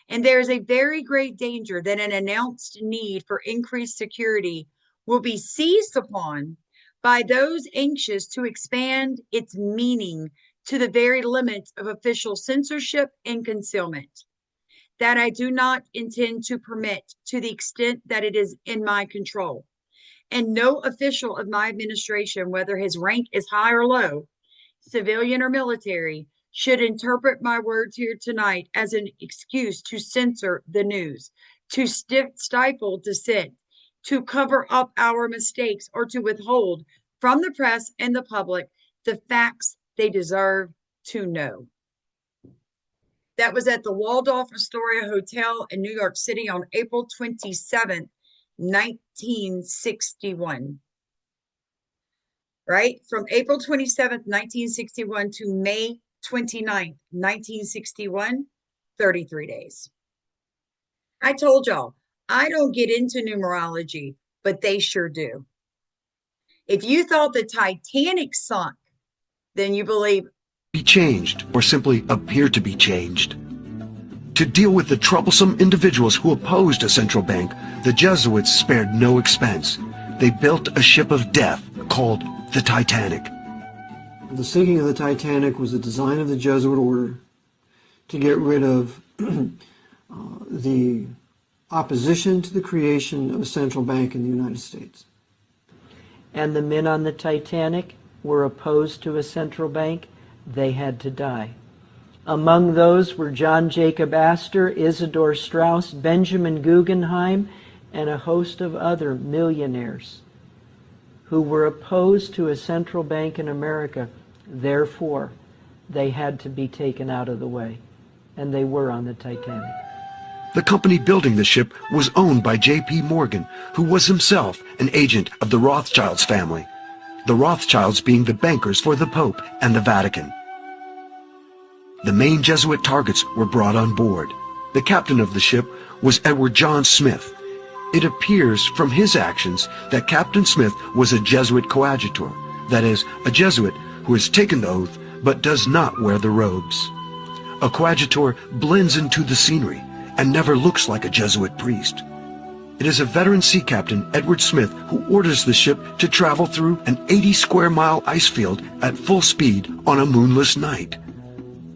And there is a very great danger that an announced need for increased security will be seized upon by those anxious to expand its meaning to the very limits of official censorship and concealment. That I do not intend to permit to the extent that it is in my control. And no official of my administration, whether his rank is high or low, civilian or military, should interpret my words here tonight as an excuse to censor the news, to stifle dissent, to cover up our mistakes, or to withhold from the press and the public the facts they deserve to know. That was at the Waldorf Astoria Hotel in New York City on April 27th, 1961. Right? From April 27th, 1961 to May 29th, 1961, 33 days. I told y'all, I don't get into numerology, but they sure do. If you thought the Titanic sunk, then you believe be changed, or simply appear to be changed. To deal with the troublesome individuals who opposed a central bank, the Jesuits spared no expense. They built a ship of death called the Titanic. The sinking of the Titanic was the design of the Jesuit order to get rid of the opposition to the creation of a central bank in the United States. And the men on the Titanic were opposed to a central bank. They had to die. Among those were John Jacob Astor, Isidor Straus, Benjamin Guggenheim, and a host of other millionaires who were opposed to a central bank in America. Therefore, they had to be taken out of the way, and they were on the Titanic. The company building the ship was owned by J.P. Morgan, who was himself an agent of the Rothschilds family, the Rothschilds being the bankers for the Pope and the Vatican. The main Jesuit targets were brought on board. The captain of the ship was Edward John Smith. It appears from his actions that Captain Smith was a Jesuit coadjutor, that is, a Jesuit who has taken the oath but does not wear the robes. A coadjutor blends into the scenery and never looks like a Jesuit priest. It is a veteran sea captain, Edward Smith, who orders the ship to travel through an 80-square-mile ice field at full speed on a moonless night.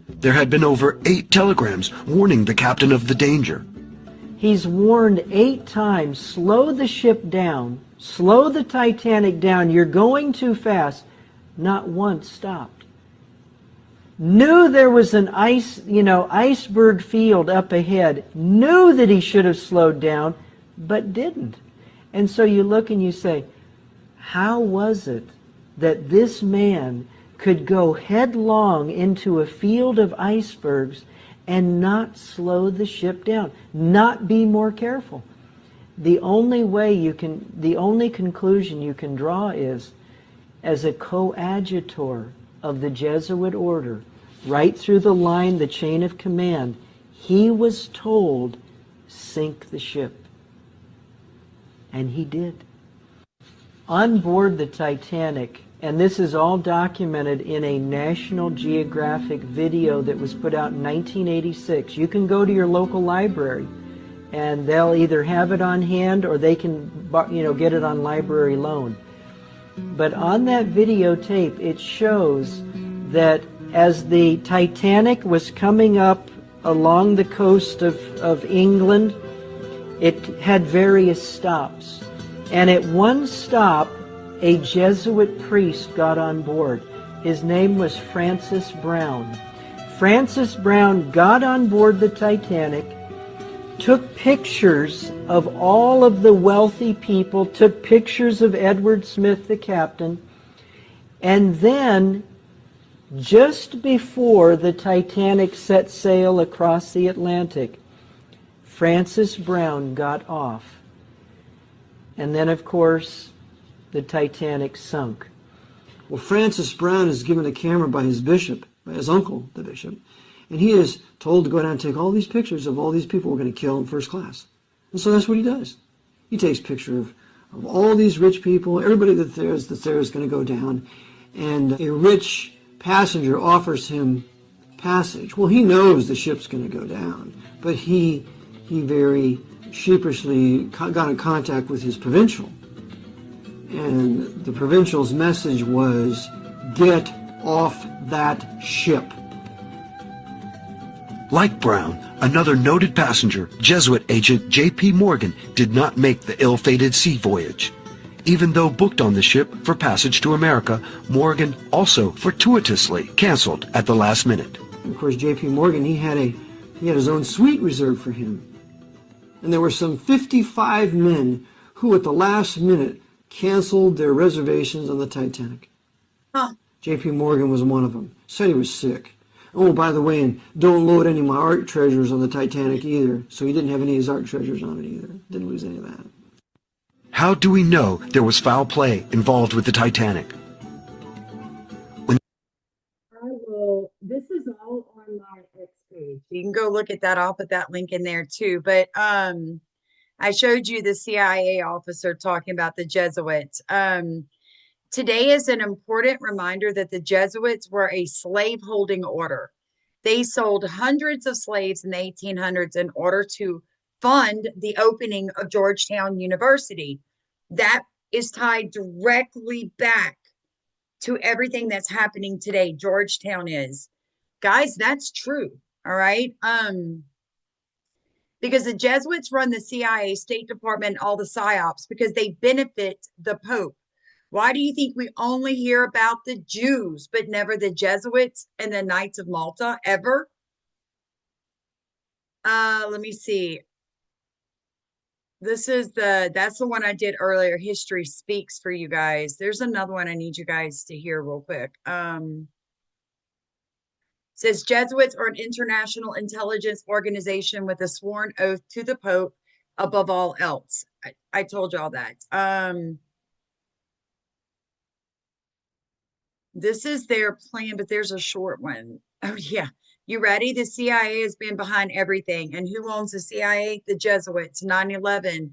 There had been over 8 telegrams warning the captain of the danger. He's warned 8 times, slow the ship down, slow the Titanic down, you're going too fast. Not once stopped. Knew there was an iceberg field up ahead, knew that he should have slowed down, but didn't. And so you look and you say, how was it that this man could go headlong into a field of icebergs and not slow the ship down, not be more careful? The only conclusion you can draw is, as a coadjutor of the Jesuit order, right through the line, the chain of command, he was told, sink the ship. And he did. On board the Titanic, and this is all documented in a National Geographic video that was put out in 1986. You can go to your local library, and they'll either have it on hand or they can, get it on library loan. But on that videotape, it shows that as the Titanic was coming up along the coast of England, it had various stops. And at one stop, a Jesuit priest got on board. His name was Francis Brown. Francis Brown got on board the Titanic, took pictures of all of the wealthy people, took pictures of Edward Smith, the captain, and then, just before the Titanic set sail across the Atlantic, Francis Brown got off. And then, of course, the Titanic sunk. Well, Francis Brown is given a camera by his bishop, by his uncle, the bishop, and he is told to go down and take all these pictures of all these people we're going to kill in first class. And so that's what he does. He takes pictures of all these rich people, everybody that there is going to go down, and a rich passenger offers him passage. Well, he knows the ship's going to go down, but he very sheepishly got in contact with his provincial. And the provincial's message was, get off that ship. Like Brown, another noted passenger, Jesuit agent J.P. Morgan, did not make the ill-fated sea voyage. Even though booked on the ship for passage to America, Morgan also fortuitously canceled at the last minute. Of course, J.P. Morgan, he had his own suite reserved for him. And there were some 55 men who at the last minute canceled their reservations on the Titanic. Huh. J.P. Morgan was one of them. Said he was sick. Oh, by the way, and don't load any of my art treasures on the Titanic either. So he didn't have any of his art treasures on it either. Didn't lose any of that. How do we know there was foul play involved with the Titanic? This is all on my X page. You can go look at that. I'll put that link in there too. But I showed you the CIA officer talking about the Jesuits. Today is an important reminder that the Jesuits were a slave-holding order. They sold hundreds of slaves in the 1800s in order to fund the opening of Georgetown University. That is tied directly back to everything that's happening today. Georgetown is. Guys, that's true. All right. Because the Jesuits run the CIA, State Department, all the psyops because they benefit the Pope. Why do you think we only hear about the Jews, but never the Jesuits and the Knights of Malta ever? Let me see. That's the one I did earlier. History Speaks for you guys. There's another one I need you guys to hear real quick. Says Jesuits are an international intelligence organization with a sworn oath to the Pope above all else. I told you all that. This is their plan, but there's a short one. Oh, yeah. You ready? The CIA has been behind everything. And who owns the CIA? The Jesuits, 9/11,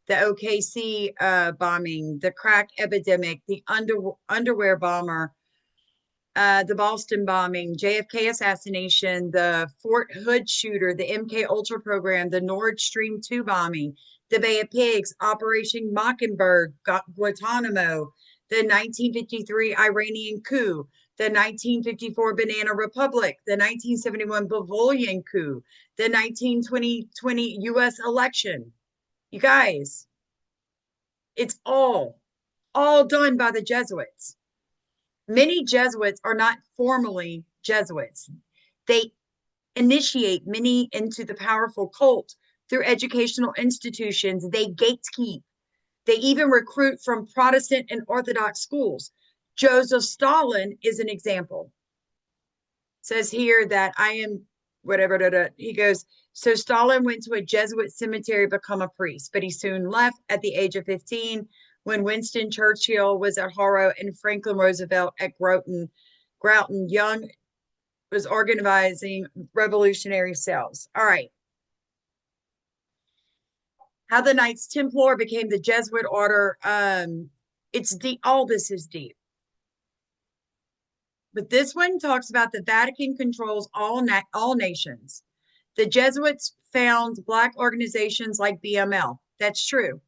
the OKC bombing, the crack epidemic, the underwear bomber, the Boston bombing, JFK assassination, the Fort Hood shooter, the MK Ultra program, the Nord Stream 2 bombing, the Bay of Pigs, Operation Mockingbird, Guantanamo, the 1953 Iranian coup, the 1954 Banana Republic, the 1971 Bavolian coup, the 1920 U.S. election. You guys, it's all done by the Jesuits. Many Jesuits are not formally Jesuits. They initiate many into the powerful cult through educational institutions. They gatekeep. They even recruit from Protestant and Orthodox schools. Joseph Stalin is an example. It says here that I am whatever. He goes, so Stalin went to a Jesuit cemetery to become a priest, but he soon left at the age of 15 when Winston Churchill was at Harrow and Franklin Roosevelt at Groton. Young was organizing revolutionary cells. All right. How the Knights Templar became the Jesuit order. It's deep. All this is deep. But this one talks about the Vatican controls all nations. The Jesuits found Black organizations like BML. That's true.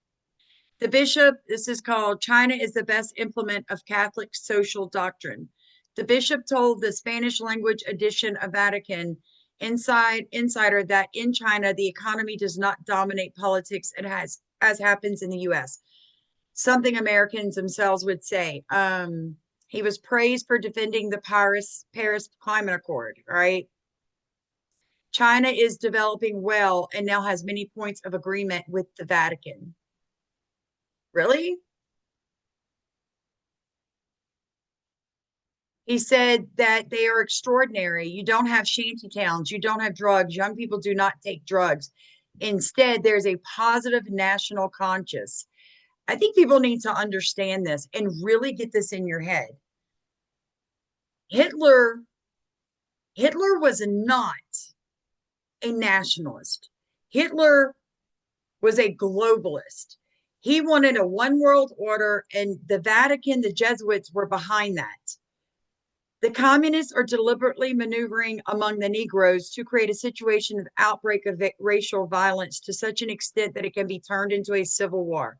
The bishop, this is called China is the best implement of Catholic social doctrine. The bishop told the Spanish language edition of Vatican Insider that in China, the economy does not dominate politics as happens in the US. Something Americans themselves would say. He was praised for defending the Paris Climate Accord, right? China is developing well and now has many points of agreement with the Vatican. Really? He said that they are extraordinary. You don't have shanty towns. You don't have drugs. Young people do not take drugs. Instead, there's a positive national conscience. I think people need to understand this and really get this in your head. Hitler was not a nationalist. Hitler was a globalist. He wanted a one world order, and the Vatican, the Jesuits were behind that. The communists are deliberately maneuvering among the Negroes to create a situation of outbreak of racial violence to such an extent that it can be turned into a civil war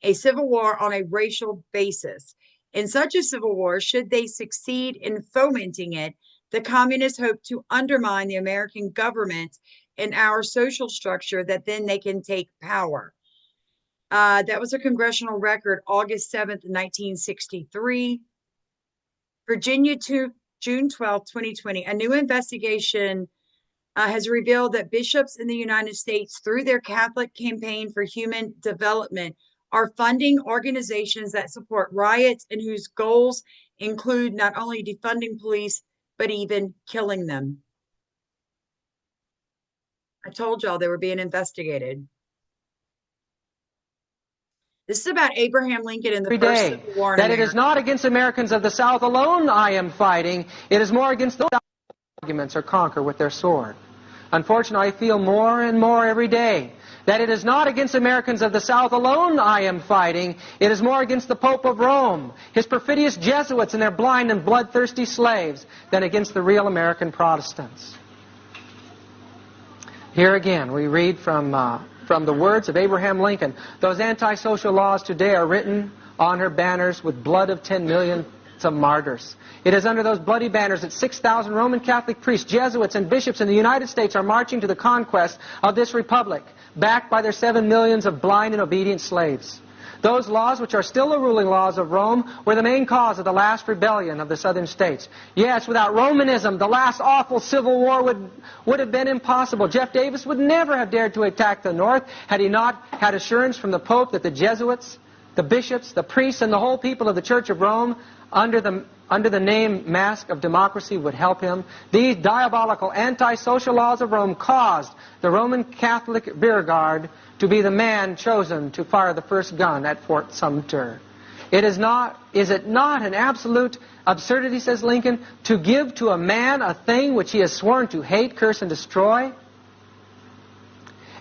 on a racial basis. In such a civil war, should they succeed in fomenting it, the communists hope to undermine the American government and our social structure that then they can take power. That was a congressional record, August 7th, 1963. Virginia, June 12th, 2020, a new investigation has revealed that bishops in the United States, through their Catholic Campaign for Human Development, are funding organizations that support riots and whose goals include not only defunding police, but even killing them. I told y'all they were being investigated. This is about Abraham Lincoln in the first Civil War in that America. it is not against Americans of the South alone I am fighting. It is more against those arguments or conquer with their sword. Unfortunately, I feel more and more every day that it is not against Americans of the South alone I am fighting. It is more against the Pope of Rome, his perfidious Jesuits and their blind and bloodthirsty slaves than against the real American Protestants. Here again, we read from the words of Abraham Lincoln. Those antisocial laws today are written on her banners with blood of 10 million of martyrs. It is under those bloody banners that 6,000 Roman Catholic priests, Jesuits, and bishops in the United States are marching to the conquest of this republic, backed by their 7 millions of blind and obedient slaves. Those laws, which are still the ruling laws of Rome, were the main cause of the last rebellion of the southern states. Yes, without Romanism, the last awful civil war would have been impossible. Jeff Davis would never have dared to attack the North had he not had assurance from the Pope that the Jesuits, the bishops, the priests, and the whole people of the Church of Rome, under the name mask of democracy, would help him. These diabolical anti-social laws of Rome caused the Roman Catholic rear guard to be the man chosen to fire the first gun at Fort Sumter. Is it not an absolute absurdity, says Lincoln, to give to a man a thing which he has sworn to hate, curse, and destroy?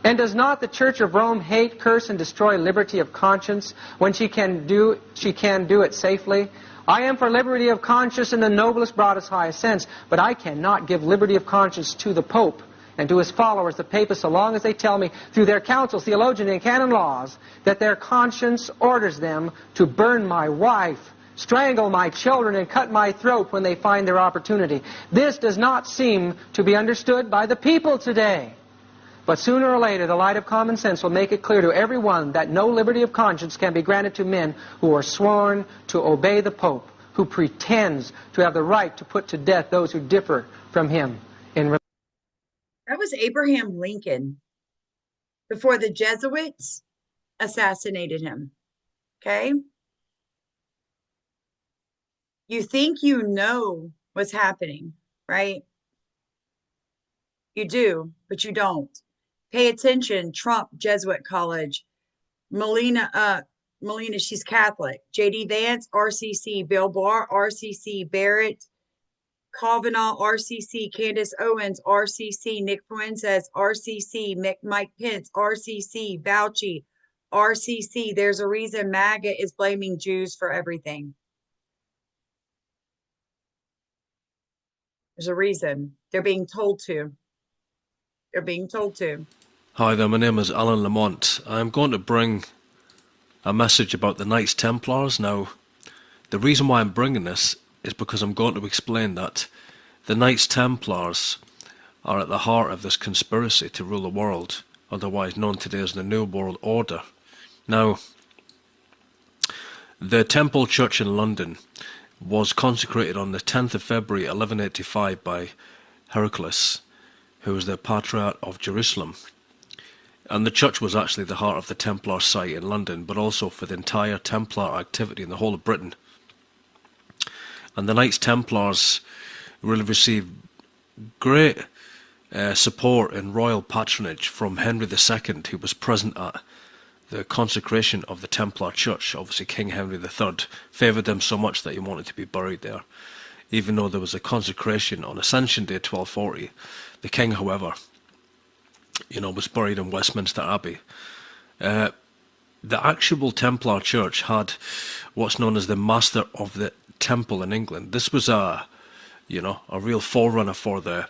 And does not the Church of Rome hate, curse, and destroy liberty of conscience when she can do it safely? I am for liberty of conscience in the noblest, broadest, highest sense, but I cannot give liberty of conscience to the Pope and to his followers, the papists, so long as they tell me through their councils, theologian, and canon laws that their conscience orders them to burn my wife, strangle my children, and cut my throat when they find their opportunity. This does not seem to be understood by the people today. But sooner or later, the light of common sense will make it clear to everyone that no liberty of conscience can be granted to men who are sworn to obey the Pope, who pretends to have the right to put to death those who differ from him in religion. That was Abraham Lincoln before the Jesuits assassinated him. Okay? You think you know what's happening, right? You do, but you don't. Pay attention. Trump, Jesuit College. Melina, she's Catholic. J.D. Vance, RCC. Bill Barr, RCC. Barrett, Kavanaugh, RCC. Candace Owens, RCC. Nick Fuentes, RCC. Mike Pence, RCC. Fauci, RCC. There's a reason MAGA is blaming Jews for everything. There's a reason. They're being told to. They're being told to. Hi there, my name is Alan Lamont. I'm going to bring a message about the Knights Templars. Now, the reason why I'm bringing this is because I'm going to explain that the Knights Templars are at the heart of this conspiracy to rule the world, otherwise known today as the New World Order. Now, the Temple Church in London was consecrated on the 10th of February 1185 by Heraclius, who was the Patriarch of Jerusalem. And the church was actually the heart of the Templar site in London, but also for the entire Templar activity in the whole of Britain. And the Knights Templars really received great support and royal patronage from Henry II, who was present at the consecration of the Templar Church. Obviously, King Henry III favoured them so much that he wanted to be buried there. Even though there was a consecration on Ascension Day 1240, the king, however, was buried in Westminster Abbey. The actual Templar Church had what's known as the Master of the Temple in England. This was a real forerunner for the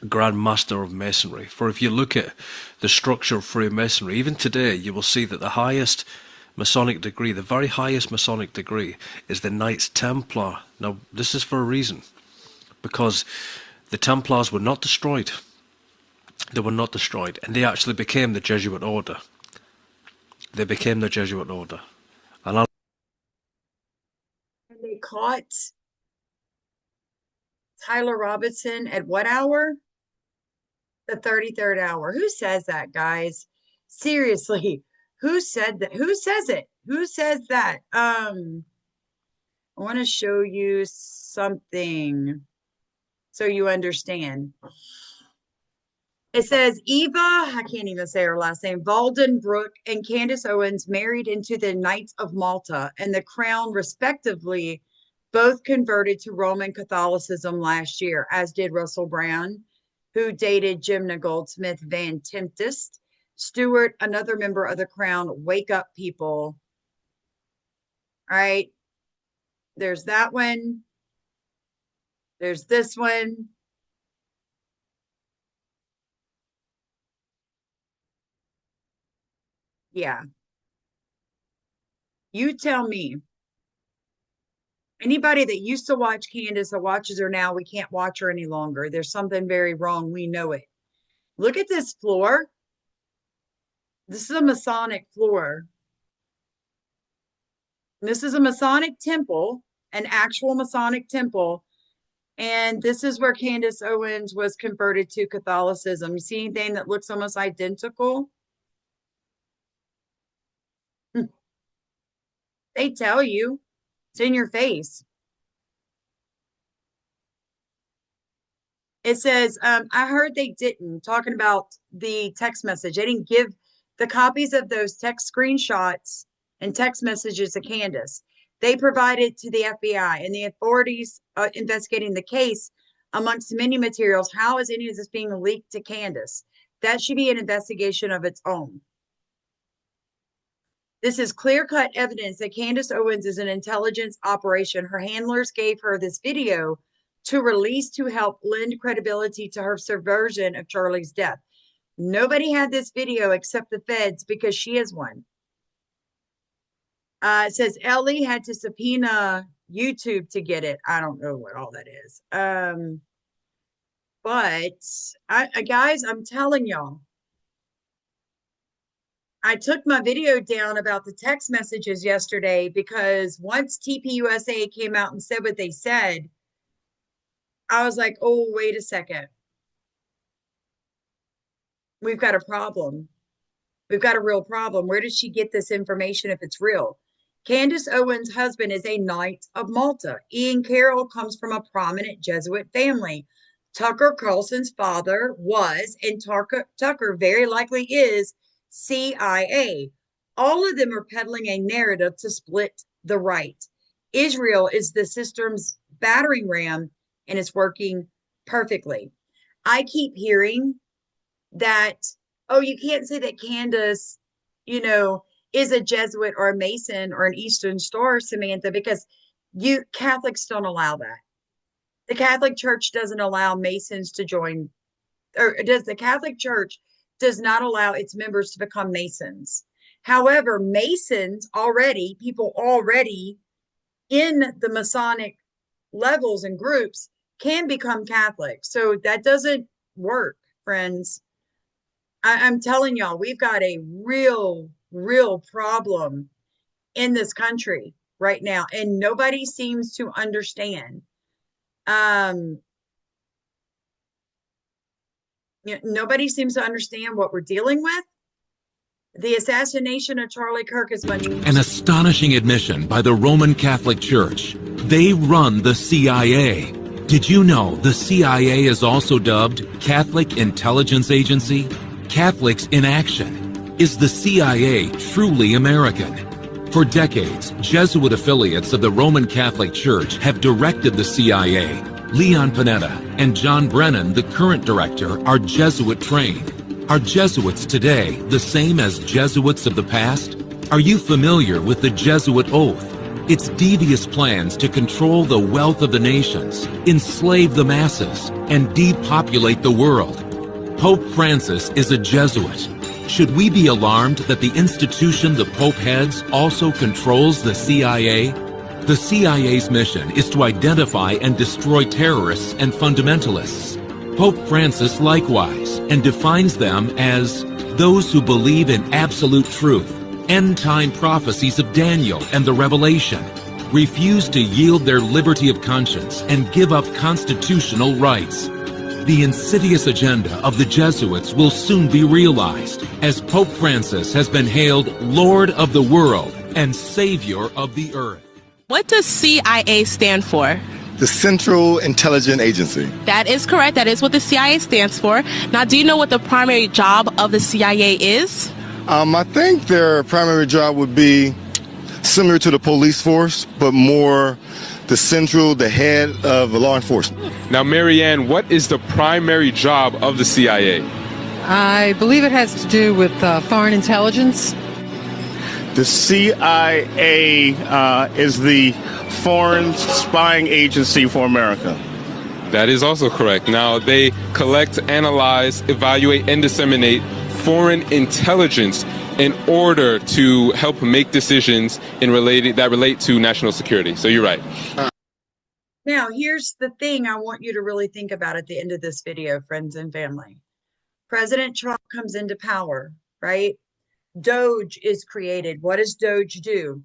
Grand Master of Masonry. For if you look at the structure of Freemasonry, even today, you will see that the highest Masonic degree, the very highest Masonic degree, is the Knights Templar. Now, this is for a reason, because the Templars were not destroyed. They were not destroyed, and they actually became the Jesuit order. They became the Jesuit order. And they caught Tyler Robinson at what hour? The 33rd hour. Who says that, guys? Seriously, who said that? Who says it? Who says that? I want to show you something so you understand. It says Eva, I can't even say her last name, Valdenbroek and Candace Owens married into the Knights of Malta and the Crown, respectively, both converted to Roman Catholicism last year, as did Russell Brown, who dated Jimna Goldsmith Van Tempest. Stewart, another member of the Crown. Wake up, people. All right. There's that one. There's this one. Yeah. You tell me. Anybody that used to watch Candace that watches her now, we can't watch her any longer. There's something very wrong. We know it. Look at this floor. This is a Masonic floor. This is a Masonic temple, an actual Masonic temple. And this is where Candace Owens was converted to Catholicism. You see anything that looks almost identical? They tell you. It's in your face. It says, I heard they didn't, talking about the text message. They didn't give the copies of those text screenshots and text messages to Candace. They provided to the FBI and the authorities investigating the case. Amongst many materials, how is any of this being leaked to Candace? That should be an investigation of its own. This is clear-cut evidence that Candace Owens is an intelligence operation. Her handlers gave her this video to release to help lend credibility to her subversion of Charlie's death. Nobody had this video except the feds because she is one. It says Ellie had to subpoena YouTube to get it. I don't know what all that is. But guys, I'm telling y'all, I took my video down about the text messages yesterday because once TPUSA came out and said what they said, I was like, oh, wait a second. We've got a problem. We've got a real problem. Where did she get this information if it's real? Candace Owens' husband is a Knight of Malta. Ian Carroll comes from a prominent Jesuit family. Tucker Carlson's father was, and Tucker very likely is, CIA. All of them are peddling a narrative to split the right. Israel is the system's battering ram, and it's working perfectly. I keep hearing that, oh, you can't say that Candace, is a Jesuit or a Mason or an Eastern Star, Samantha, because Catholics don't allow that. The Catholic Church doesn't allow Masons to join, or does the Catholic Church does not allow its members to become Masons. However, Masons already, people already in the Masonic levels and groups can become Catholic. So that doesn't work, friends. I'm telling y'all, we've got a real problem in this country right now, and nobody seems to understand. Nobody seems to understand what we're dealing with. The assassination of Charlie Kirk is much. An astonishing admission by the Roman Catholic Church. They run the CIA. Did you know the CIA is also dubbed Catholic Intelligence Agency? Catholics in Action. Is the CIA truly American? For decades, Jesuit affiliates of the Roman Catholic Church have directed the CIA. Leon Panetta and John Brennan, the current director, are Jesuit trained. Are Jesuits today the same as Jesuits of the past? Are you familiar with the Jesuit oath? Its devious plans to control the wealth of the nations, enslave the masses, and depopulate the world. Pope Francis is a Jesuit. Should we be alarmed that the institution the Pope heads also controls the CIA? The CIA's mission is to identify and destroy terrorists and fundamentalists. Pope Francis likewise, and defines them as those who believe in absolute truth, end-time prophecies of Daniel and the Revelation, refuse to yield their liberty of conscience and give up constitutional rights. The insidious agenda of the Jesuits will soon be realized, as Pope Francis has been hailed Lord of the world and Savior of the earth. What does CIA stand for? The Central Intelligence Agency. That is correct. That is what the CIA stands for. Now, do you know what the primary job of the CIA is? I think their primary job would be similar to the police force, but more the head of law enforcement. Now, Marianne, what is the primary job of the CIA? I believe it has to do with foreign intelligence. The CIA is the foreign spying agency for America. That is also correct. Now, they collect, analyze, evaluate, and disseminate foreign intelligence in order to help make decisions that relate to national security. So you're right. Now, here's the thing I want you to really think about at the end of this video, friends and family. President Trump comes into power, right? Doge is created. What does Doge do?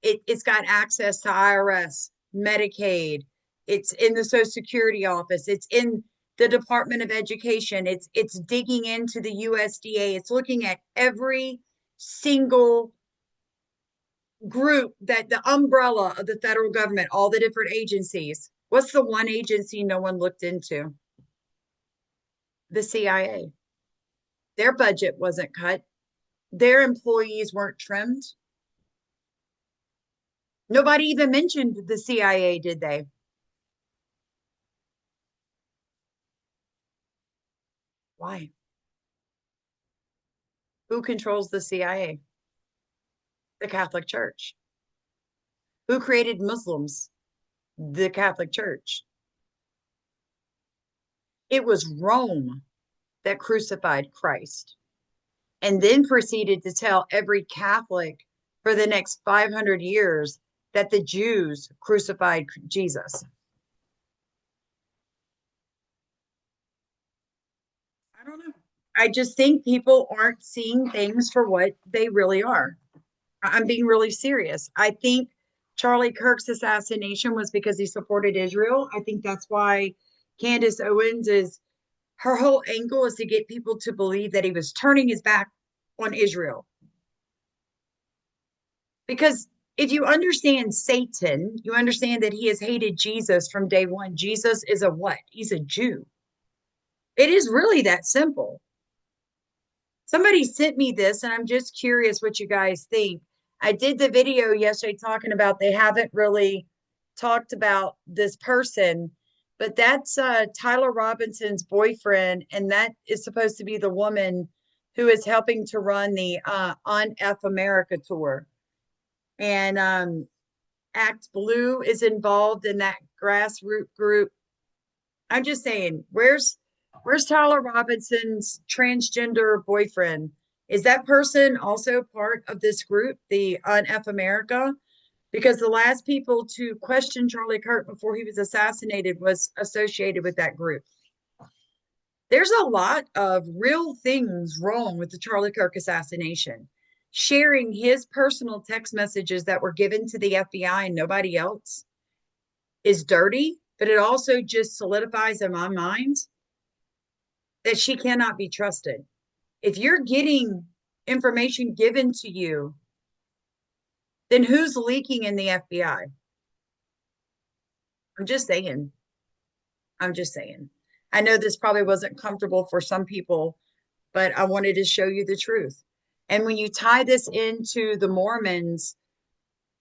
It's got access to IRS, Medicaid. It's in the Social Security office. It's in the Department of Education. It's digging into the USDA. It's looking at every single group, that the umbrella of the federal government, all the different agencies. What's the one agency no one looked into? The CIA. Their budget wasn't cut. Their employees weren't trimmed. Nobody even mentioned the CIA, did they? Why? Who controls the CIA? The Catholic Church. Who created Muslims? The Catholic Church. It was Rome that crucified Christ and then proceeded to tell every Catholic for the next 500 years that the Jews crucified Jesus. I don't know. I just think people aren't seeing things for what they really are. I'm being really serious. I think Charlie Kirk's assassination was because he supported Israel. I think that's why Candace Owens her whole angle is to get people to believe that he was turning his back on Israel. Because if you understand Satan, you understand that he has hated Jesus from day one. Jesus is a what? He's a Jew. It is really that simple. Somebody sent me this, and I'm just curious what you guys think. I did the video yesterday talking about they haven't really talked about this person, but that's Tyler Robinson's boyfriend, and that is supposed to be the woman who is helping to run the On F America tour. And Act Blue is involved in that grassroots group. I'm just saying, where's Tyler Robinson's transgender boyfriend? Is that person also part of this group, the On F America? Because the last people to question Charlie Kirk before he was assassinated was associated with that group. There's a lot of real things wrong with the Charlie Kirk assassination. Sharing his personal text messages that were given to the FBI and nobody else is dirty, but it also just solidifies in my mind that she cannot be trusted. If you're getting information given to you, then who's leaking in the FBI? I'm just saying. I know this probably wasn't comfortable for some people, but I wanted to show you the truth. And when you tie this into the Mormons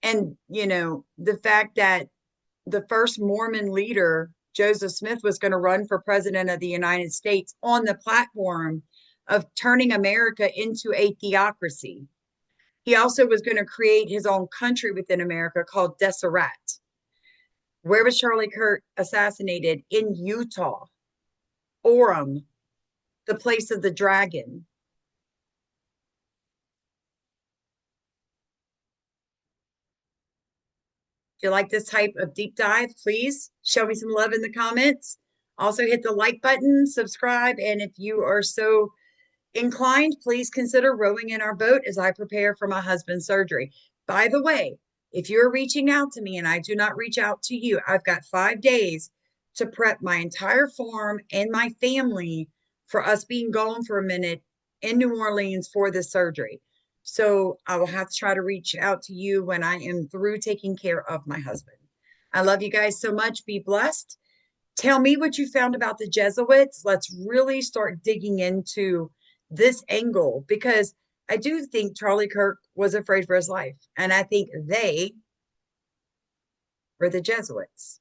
and, the fact that the first Mormon leader, Joseph Smith, was going to run for president of the United States on the platform of turning America into a theocracy. He also was going to create his own country within America called Deseret. Where was Charlie Kirk assassinated? In Utah. Orem, the place of the dragon. If you like this type of deep dive, please show me some love in the comments. Also hit the like button, subscribe, and if you are so inclined, please consider rowing in our boat as I prepare for my husband's surgery. By the way, if you're reaching out to me and I do not reach out to you, I've got 5 days to prep my entire farm and my family for us being gone for a minute in New Orleans for this surgery. So I will have to try to reach out to you when I am through taking care of my husband. I love you guys so much. Be blessed. Tell me what you found about the Jesuits. Let's really start digging into this angle, because I do think Charlie Kirk was afraid for his life. And I think they were the Jesuits.